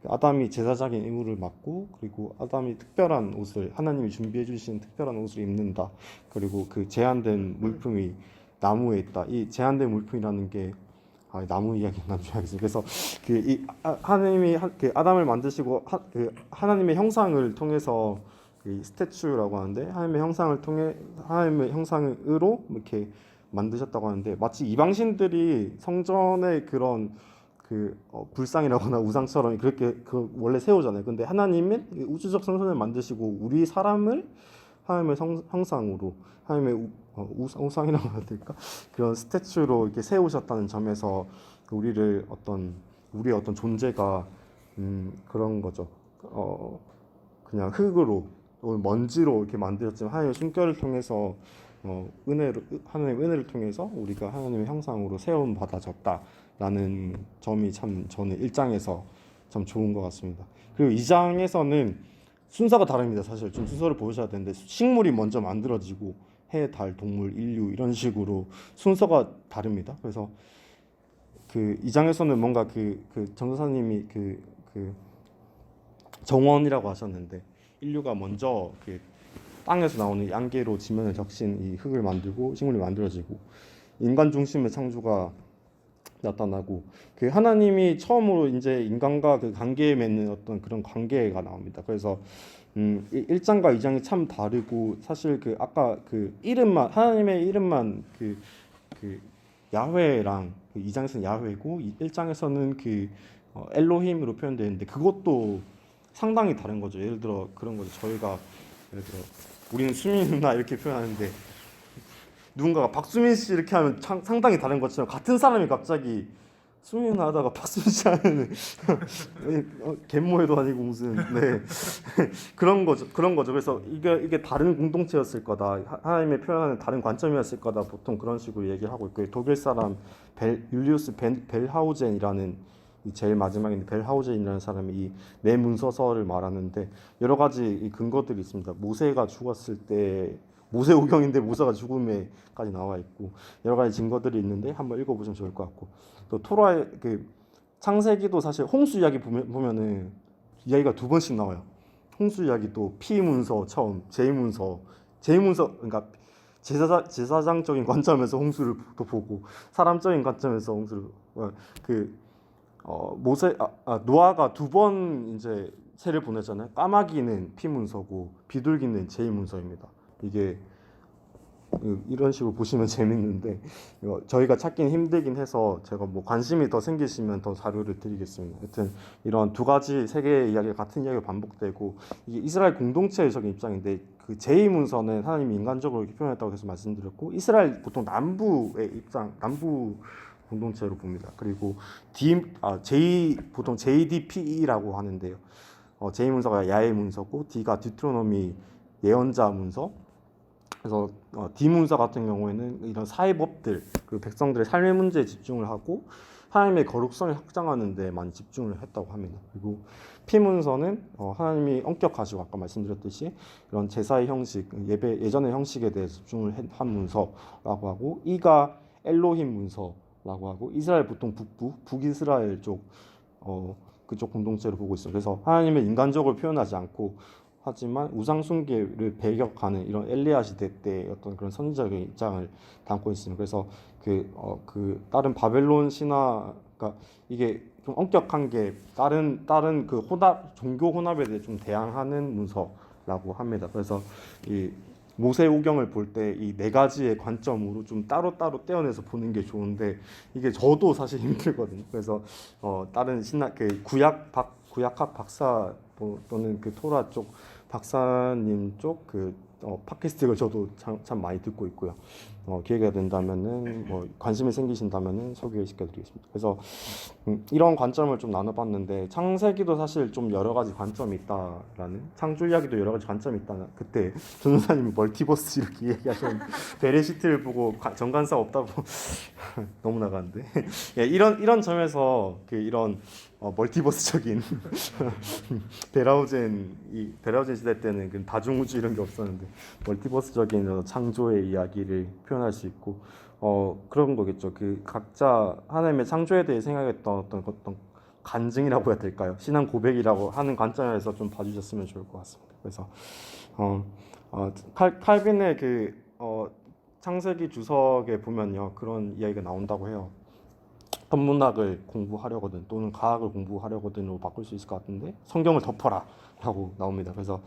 아담이 제사장의 의무를 맡고 그리고 아담이 특별한 옷을 하나님이 준비해 주신 특별한 옷을 입는다. 그리고 그 제한된 물품이 나무에 있다. 이 제한된 물품이라는 게 나무 이야기 나중에 하겠습니다. 그래서 하나님이 아담을 만드시고 하나님의 형상을 통해서 스태츄라고 하는데 하나님의 형상을 통해 하나님의 형상으로 이렇게 만드셨다고 하는데 마치 이방신들이 성전의 그런 불상이라거나 우상처럼 그렇게 원래 세우잖아요. 근데 하나님은 우주적 성전을 만드시고 우리 사람을 하나님의 형상으로 하나님의 우상이라고 해야 될까? 그런 스태츄로 이렇게 세우셨다는 점에서 우리의 어떤 존재가 그런 거죠. 그냥 흙으로 먼지로 이렇게 만들었지만 하나님의 숨결을 통해서 하나님의 은혜를 통해서 우리가 하나님의 형상으로 세움 받아졌다라는 점이 참 저는 1장에서 참 좋은 것 같습니다. 그리고 2장에서는 순서가 다릅니다. 사실 좀 순서를 보셔야 되는데 식물이 먼저 만들어지고 해, 달, 동물, 인류 이런 식으로 순서가 다릅니다. 그래서 그 2장에서는 뭔가 정사님이 정원이라고 하셨는데 인류가 먼저 땅에서 나오는 양계로 지면을 적신 이 흙을 만들고 식물이 만들어지고 인간 중심의 창조가 나타나고 하나님이 처음으로 이제 인간과 관계에 맺는 어떤 그런 관계가 나옵니다. 그래서 1장과 2장이 참 다르고 사실 아까 이름만 하나님의 이름만 야훼랑 2장에서는 야훼고 1장에서는 엘로힘으로 표현되는데 그것도 상당히 다른 거죠. 예를 들어 그런 거죠. 저희가 예를 들어 우리는 수민 누나 이렇게 표현하는데 누군가가 박수민 씨 이렇게 하면 상당히 다른 것처럼 같은 사람이 갑자기 수민 누나 하다가 박수민 씨 하는 갯모에도 아니고 무슨 그런 거죠. 그래서 이게 다른 공동체였을 거다. 하나님의 표현하는 다른 관점이었을 거다. 보통 그런 식으로 얘기를 하고 있고요. 독일 사람 율리우스 벨하우젠이라는 제일 마지막인데 벨하우젠이라는 사람이 이 네 문서서를 말하는데 여러 가지 근거들이 있습니다. 모세가 죽었을 때 모세오경인데 모세가 죽음에까지 나와 있고 여러 가지 증거들이 있는데 한번 읽어보시면 좋을 것 같고 또 토라의 창세기도 사실 홍수 이야기 보면은 이야기가 두 번씩 나와요. 홍수 이야기도 P 문서 처음, J 문서 그러니까 제사장적인 관점에서 홍수를 또 보고 사람적인 관점에서 홍수를 노아가 두 번 이제 세를 보내잖아요. 까마귀는 P 문서고 비둘기는 J 문서입니다. 이게 이런 식으로 보시면 재밌는데 저희가 찾기는 힘들긴 해서 제가 관심이 더 생기시면 더 자료를 드리겠습니다. 하여튼 이런 두 가지 세계의 이야기가 같은 이야기가 반복되고 이게 이스라엘 공동체적인 입장인데 제2 문서는 하나님이 인간적으로 이렇게 표현했다고 계속 말씀드렸고 이스라엘 보통 남부의 입장, 남부 공동체로 봅니다. 그리고 보통 JDPE라고 하는데요. J 문서가 야훼 문서고 D가 디트로노미 예언자 문서. 그래서 D 문서 같은 경우에는 이런 사회법들, 그 백성들의 삶의 문제에 집중을 하고 하나님의 거룩성을 확장하는 데 많이 집중을 했다고 합니다. 그리고 P 문서는 하나님이 엄격하시고 아까 말씀드렸듯이 이런 제사의 형식, 예전의 형식에 대해서 집중을 한 문서라고 하고, E가 엘로힘 문서라고 하고, 이스라엘 보통 북이스라엘 쪽 그쪽 공동체로 보고 있어요. 그래서 하나님을 인간적으로 표현하지 않고 하지만 우상 숭배를 배격하는 이런 엘리야 시대 때 어떤 그런 선지자의 입장을 담고 있습니다. 그래서 그 다른 바벨론 신화가 이게 좀 엄격한 게 다른 그 종교 혼합에 대해 좀 대항하는 문서라고 합니다. 그래서 이 모세오경을 볼 때 이 네 가지의 관점으로 좀 따로따로 떼어내서 보는 게 좋은데 이게 저도 사실 힘들거든요. 그래서 다른 신학 그 구약학 박사 또는 그 토라 쪽 박사님 쪽 그 팟캐스트를 저도 참 많이 듣고 있고요. 기회가 된다면은 관심이 생기신다면은 소개시켜드리겠습니다. 그래서 이런 관점을 좀 나눠봤는데 창세기도 사실 좀 여러 가지 관점이 있다라는, 창조 이야기도 여러 가지 관점이 있다는, 그때 전도사님이 멀티버스 이렇게 얘기하셨는데 베레시트를 보고 정관사 없다고 너무 나가는데 예, 이런 점에서 이런 멀티버스적인 베라우젠 시대 때는 그 다중우주 이런 게 없었는데 멀티버스적인 창조의 이야기를 표현할 수 있고 그런 거겠죠. 그 각자 하나님의 창조에 대해 생각했던 어떤 간증이라고 해야 될까요? 신앙 고백이라고 하는 관점에서 좀 봐주셨으면 좋을 것 같습니다. 그래서 칼빈의 창세기 주석에 보면요 그런 이야기가 나온다고 해요. 천문학을 공부하려거든 또는 과학을 공부하려거든으로 바꿀 수 있을 것 같은데 성경을 덮어라라고 나옵니다. 그래서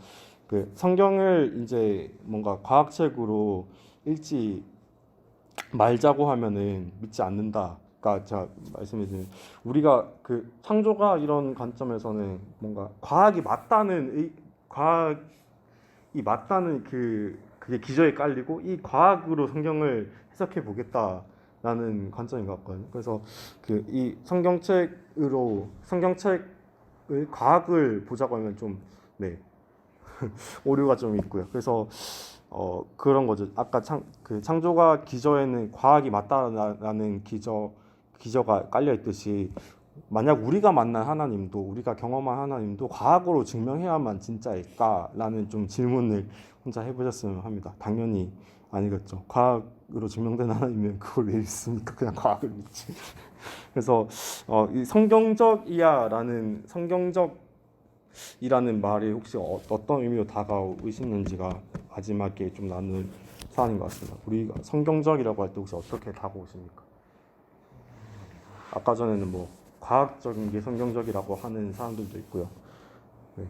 그 성경을 이제 뭔가 과학책으로 읽지 말자고 하면은 믿지 않는다. 그러니까 제가 말씀드린 우리가 그 창조가 이런 관점에서는 뭔가 과학이 맞다는 그게 기저에 깔리고 이 과학으로 성경을 해석해 보겠다라는 관점인 것 같거든요. 그래서 이 성경책을 과학을 보자고 하면 좀 오류가 좀 있고요. 그래서 그런 거죠. 아까 창조가 기저에는 과학이 맞다라는 기저가 깔려 있듯이 만약 우리가 만난 하나님도 우리가 경험한 하나님도 과학으로 증명해야만 진짜일까라는 좀 질문을 혼자 해보셨으면 합니다. 당연히 아니겠죠. 과학으로 증명된 하나님이면 그걸 왜 믿습니까? 그냥 과학을 믿지. 그래서 이 성경적이라는 말이 혹시 어떤 의미로 다가오시는지가 마지막에 좀 나눌 사안인 것 같습니다. 우리가 성경적이라고 할 때 혹시 어떻게 다가오십니까? 아까 전에는 과학적인 게 성경적이라고 하는 사람들도 있고요. 네.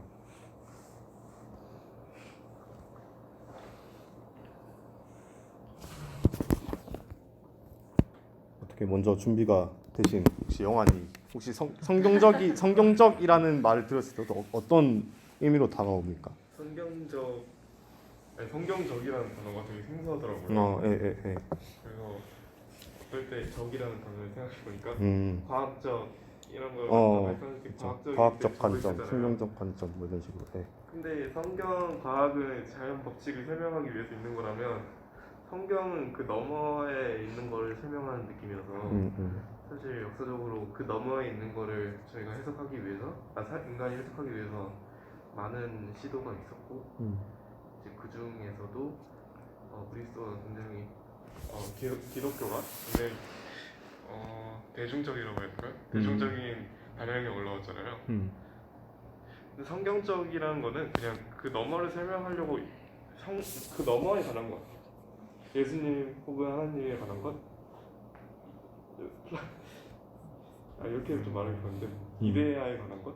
어떻게 먼저 준비가 되신 혹시 영환이 혹시 성경적이라는 말을 들었을 때 어떤 의미로 다가옵니까? 성경적이라는 단어가 되게 생소하더라고요. 예. 그래서 그럴 때 적이라는 단어를 생각해보니까 과학적 이런 걸 과학적 관점, 성경적 관점 이런 식으로. 네. 근데 성경 과학은 자연 법칙을 설명하기 위해서 있는 거라면 성경은 그 너머에 있는 거를 설명하는 느낌이어서 사실 역사적으로 그 너머에 있는 거를 저희가 해석하기 위해서 인간이 해석하기 위해서 많은 시도가 있었고 이제 그 중에서도 그리스도는 굉장히 기독교가 굉장히 대중적이라고 해야 될까요? 대중적인 반향이 올라왔잖아요. 근데 성경적이라는 거는 그냥 그 너머를 설명하려고 그 너머에 관한 것, 예수님 혹은 하나님에 관한 것, 이렇게 좀 말하기 그런데 이데아에 관한 것.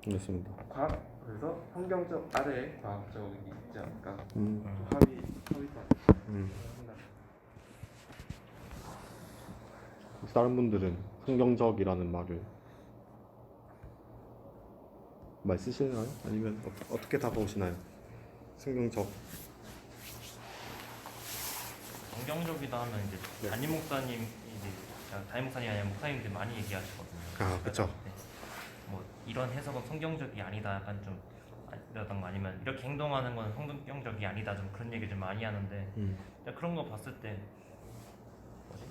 알겠습니다. 그래서 성경적 아래에 과학적이 있지 않을까. 다른 분들은 성경적이라는 말 쓰시나요? 아니면 어떻게 다가오시나요? 성경적. 성경적이다 하면 이제 네. 담임 목사님 이제 담임 목사님이 아니라 목사님들 많이 얘기하시거든요. 아, 그쵸. 네. 뭐 이런 해석은 성경적이 아니다, 약간 좀 이러던가 아니면 이렇게 행동하는 건 성경적이 아니다, 좀 그런 얘기 좀 많이 하는데 그런 거 봤을 때 뭐지?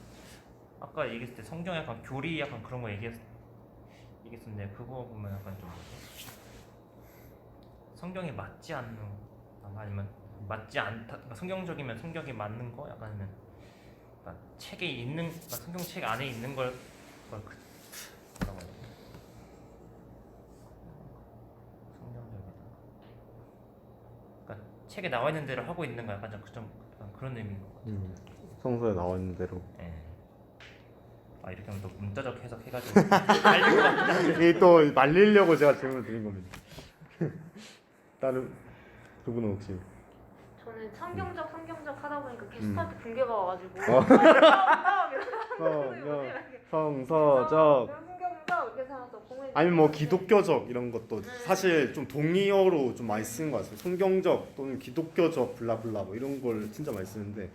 아까 얘기했을 때 성경 약간 교리 약간 그런 거 얘기했었는데 그거 보면 약간 좀 성경에 맞지 않는 아니면 맞지 않다, 그러니까 성경적이면 성경에 맞는 거 약간 아니면 그러니까 책에 있는, 그러니까 성경책 안에 있는 걸 뭐라고 해야 되나? 성경적이다. 그러니까 책에 나와 있는 대로 하고 있는 거 약간 좀 약간 그런 의미인 것 같아요. 성서에 나와 있는 대로. 예. 아 이렇게 하면 또 문자적 해석해가지고 알릴 것 같긴 한데. 이게 또 말리려고 제가 질문을 드린 겁니다. 다른 두 분은 혹시? 저는 성경적 하다 보니까 게스트한테 붕괴가 와가지고 성서적 성경적 이렇게 생각해서 공부해. 아니면 뭐 기독교적 이런 것도 사실 좀 동의어로 좀 많이 쓰는 것 같아요. 성경적 또는 기독교적 블라블라 뭐 이런 걸 진짜 많이 쓰는데.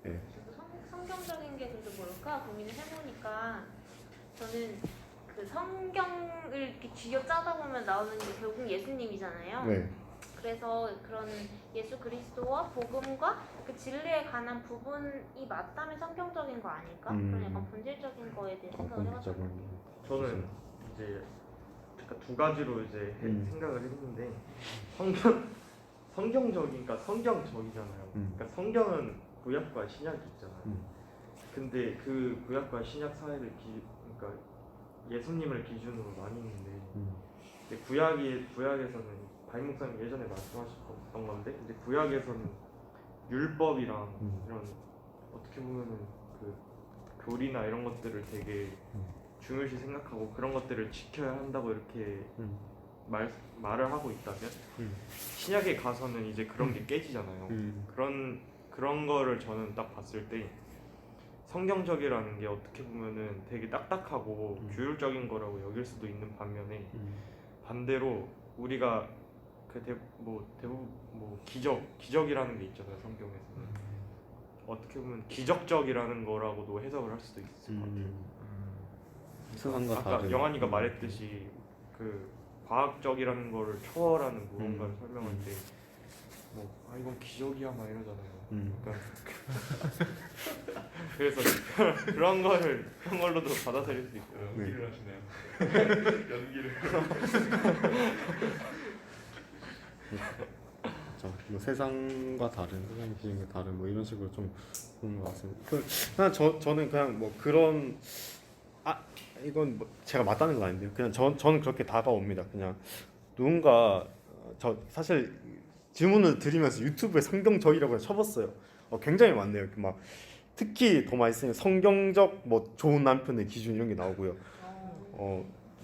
예. 성경적인 게 근데 뭘까 고민을 해보니까 저는 그 성경을 이렇게 쥐어 짜다 보면 나오는 게 결국 예수님이잖아요. 네. 그래서 그런 예수 그리스도와 복음과 그 진리에 관한 부분이 맞다면 성경적인 거 아닐까? 그런 약간 본질적인 거에 대해 생각을 해봤어요. 저는 이제 약간 두 가지로 이제 생각을 했는데 성경적이니까 성경적이잖아요. 그러니까 성경은 구약과 신약이 있잖아요. 근데 그 구약과 신약 사이를 그러니까 예수님을 기준으로 나뉘는데 근데 구약에서는 바임 목사님 예전에 말씀하셨던 건데 이제 구약에서는 율법이랑 이런 어떻게 보면은 그 교리나 이런 것들을 되게 중요시 생각하고 그런 것들을 지켜야 한다고 이렇게 말을 하고 있다면 신약에 가서는 이제 그런 게 깨지잖아요. 그런 거를 저는 딱 봤을 때 성경적이라는 게 어떻게 보면은 되게 딱딱하고 규율적인 거라고 여길 수도 있는 반면에 반대로 우리가 그 대부분 기적이라는 게 있잖아요. 성경에서는 어떻게 보면 기적적이라는 거라고도 해석을 할 수도 있을 것 같아요. 세상과 아까 다른. 영환이가 말했듯이 그 과학적이라는 거를 초월하는 무언가를 설명할 때 이건 기적이야 막 이러잖아요. 그러니까 그래서 그런 걸로도 받아들일 수 있어요. 연기를 하시네요. 연기를. 뭐 세상과 다른, 세상 기준과 다른 뭐 이런 식으로 좀 보는 것 같습니다. 저는 그냥 뭐 그런 이건 뭐 제가 맞다는 건 아닌데요. 그냥 저는 그렇게 다가옵니다. 그냥 누군가 저 사실 질문을 드리면서 유튜브에 성경적이라고 쳐봤어요. 굉장히 많네요. 막 특히 더 많이 쓰는 성경적 뭐 좋은 남편의 기준 이런 게 나오고요.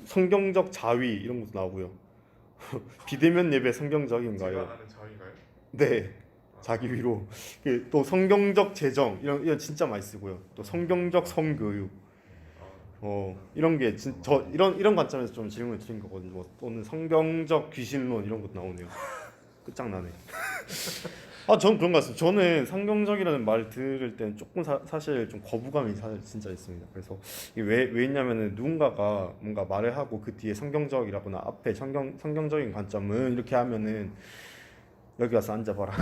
성경적 자위 이런 것도 나오고요. 비대면 예배 성경적인가요? 제가 아는 자위가요? 네, 자기 위로. 또 성경적 재정 이런 진짜 많이 쓰고요. 또 성경적 성교육. 이런 게 이런 관점에서 좀 질문을 드린 거거든요. 뭐 또는 성경적 귀신론 이런 것도 나오네요. 끝장나네. 저는 그런 것 같습니다. 저는 성경적이라는 말 들을 때는 조금 사실 좀 거부감이 사실 진짜 있습니다. 그래서 이게 왜 있냐면은 누군가가 뭔가 말을 하고 그 뒤에 성경적이라거나 앞에 성경적인 관점은 이렇게 하면은 여기 와서 앉아봐라.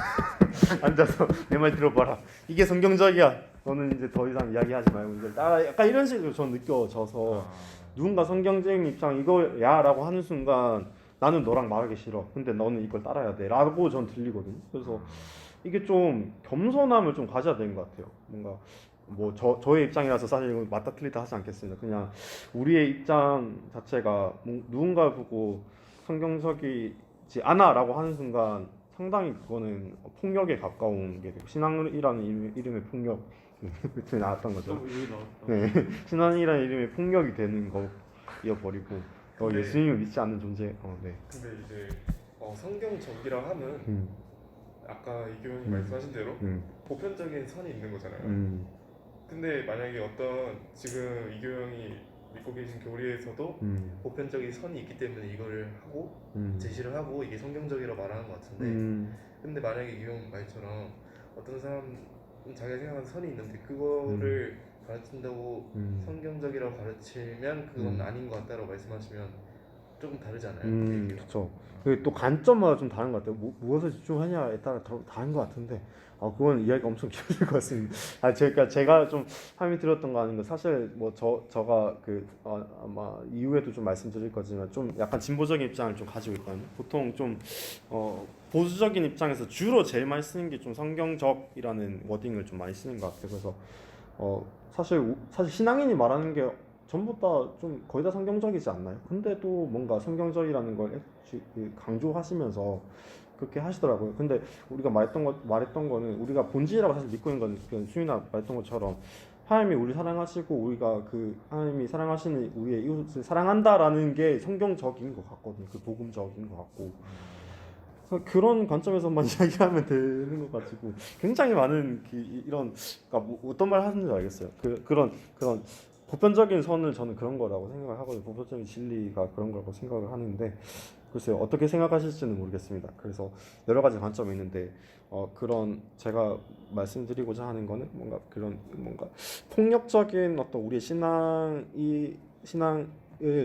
앉아서 내 말 들어봐라. 이게 성경적이야. 너는 이제 더 이상 이야기하지 말고 이걸 따라. 약간 이런 식으로 저는 느껴져서 누군가 성경적인 입장 이거야라고 하는 순간 나는 너랑 말하기 싫어. 근데 너는 이걸 따라야 돼. 라고 전 들리거든요. 그래서 이게 좀 겸손함을 좀 가져야 되는 것 같아요. 뭔가 뭐 저의 입장이라서 사실 이거 맞다 틀리다 하지 않겠습니다. 그냥 우리의 입장 자체가 누군가 보고 성경적이지 않아라고 하는 순간 상당히 그거는 폭력에 가까운 게 되고 신앙이라는 이름의 폭력 그때 나왔던 거죠. 네, 신앙이라는 이름의 폭력이 되는 거이어버리고 예수님을 믿지 않는 존재. 네. 근데 이제 성경적이라 하면 아까 이규영이 말씀하신 대로 보편적인 선이 있는 거잖아요. 근데 만약에 지금 이규영이 믿고 계신 교리에서도 보편적인 선이 있기 때문에 이거를 하고 제시를 하고 이게 성경적이라고 말하는 것 같은데 근데 만약에 이규영 말처럼 어떤 사람 자기가 생각하는 선이 있는데 그거를 가르친다고 성경적이라고 가르치면 그건 아닌 것 같다라고 말씀하시면 조금 다르잖아요. 그렇죠. 또 관점마다 좀 다른 것 같아요. 무엇을 집중하냐에 따라 다른 것 같은데, 그건 이야기가 엄청 길어질 것 같습니다. 제가 좀 함이 들었던 거 아닌 거 사실 뭐 저가 아마 이후에도 좀 말씀드릴 거지만 좀 약간 진보적인 입장을 좀 가지고 있거든요. 보통 좀 보수적인 입장에서 주로 제일 많이 쓰는 게 좀 성경적이라는 워딩을 좀 많이 쓰는 것 같아요. 그래서 사실 신앙인이 말하는 게 전부 다 좀 거의 다 성경적이지 않나요? 근데도 뭔가 성경적이라는 걸 강조하시면서 그렇게 하시더라고요. 근데 우리가 말했던 거는 우리가 본질이라고 사실 믿고 있는 건 수인아 말했던 것처럼 하나님이 우리 사랑하시고 우리가 그 하나님이 사랑하시는 우리의 이웃을 사랑한다라는 게 성경적인 것 같거든요. 그 복음적인 것 같고 그런 관점에서만 이야기하면 되는 것 가지고 굉장히 많은 이런 그러니까 어떤 말 하는지 알겠어요. 그런 보편적인 선을 저는 그런 거라고 생각을 하거든요. 보편적인 진리가 그런 거라고 생각을 하는데 글쎄요 어떻게 생각하실지는 모르겠습니다. 그래서 여러 가지 관점이 있는데 그런 제가 말씀드리고자 하는 거는 뭔가 폭력적인 어떤 우리의 신앙을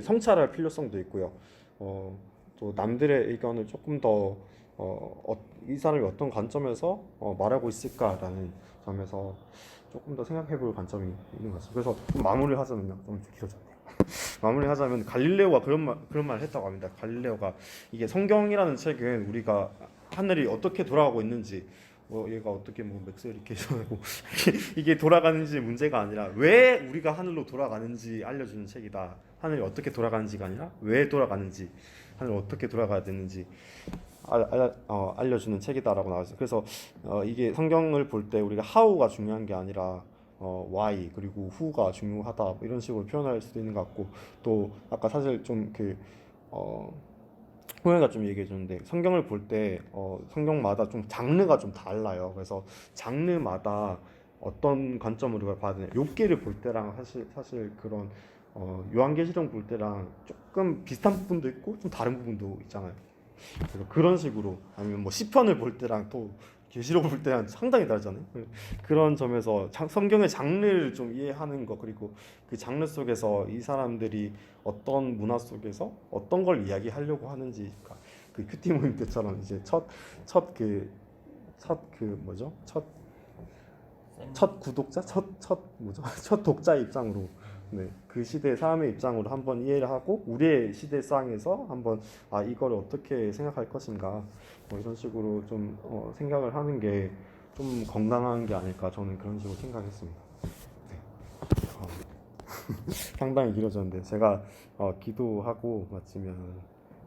성찰할 필요성도 있고요. 또 남들의 의견을 조금 더 이 사람이 어떤 관점에서 말하고 있을까라는 점에서 조금 더 생각해볼 관점이 있는 것 같습니다. 그래서 좀 마무리를 하자면요, 좀 길어졌네요. 마무리하자면 갈릴레오가 그런 말을 했다고 합니다. 갈릴레오가 이게 성경이라는 책은 우리가 하늘이 어떻게 돌아가고 있는지 얘가 어떻게 맥스 이렇게 하고 이게 돌아가는지 문제가 아니라 왜 우리가 하늘로 돌아가는지 알려주는 책이다. 하늘이 어떻게 돌아가는지가 아니라 왜 돌아가는지, 하늘 어떻게 돌아가야 되는지 알려주는 책이다라고 나왔어요. 그래서 이게 성경을 볼 때 우리가 how가 중요한 게 아니라 why 그리고 who가 중요하다 뭐 이런 식으로 표현할 수도 있는 것 같고 또 아까 사실 좀 호영이가 좀 얘기해 줬는데 성경을 볼 때 성경마다 좀 장르가 좀 달라요. 그래서 장르마다 어떤 관점으로 그걸 봐야 되냐. 욥기를 볼 때랑 사실 그런 요한계시록 볼 때랑 조금 비슷한 부분도 있고 좀 다른 부분도 있잖아요. 그래서 그런 식으로 아니면 뭐 시편을 볼 때랑 또 계시록을 볼 때랑 상당히 다르잖아요. 그런 점에서 성경의 장르를 좀 이해하는 거 그리고 그 장르 속에서 이 사람들이 어떤 문화 속에서 어떤 걸 이야기하려고 하는지 그 큐티 모임 때처럼 이제 첫 구독자 첫 독자 입장으로 그 시대 사람의 입장으로 한번 이해를 하고 우리의 시대상에서 한번 이걸 어떻게 생각할 것인가 이런 식으로 좀 생각을 하는 게 좀 건강한 게 아닐까 저는 그런 식으로 생각했습니다. 상당히 길어졌는데 제가 기도하고 마치면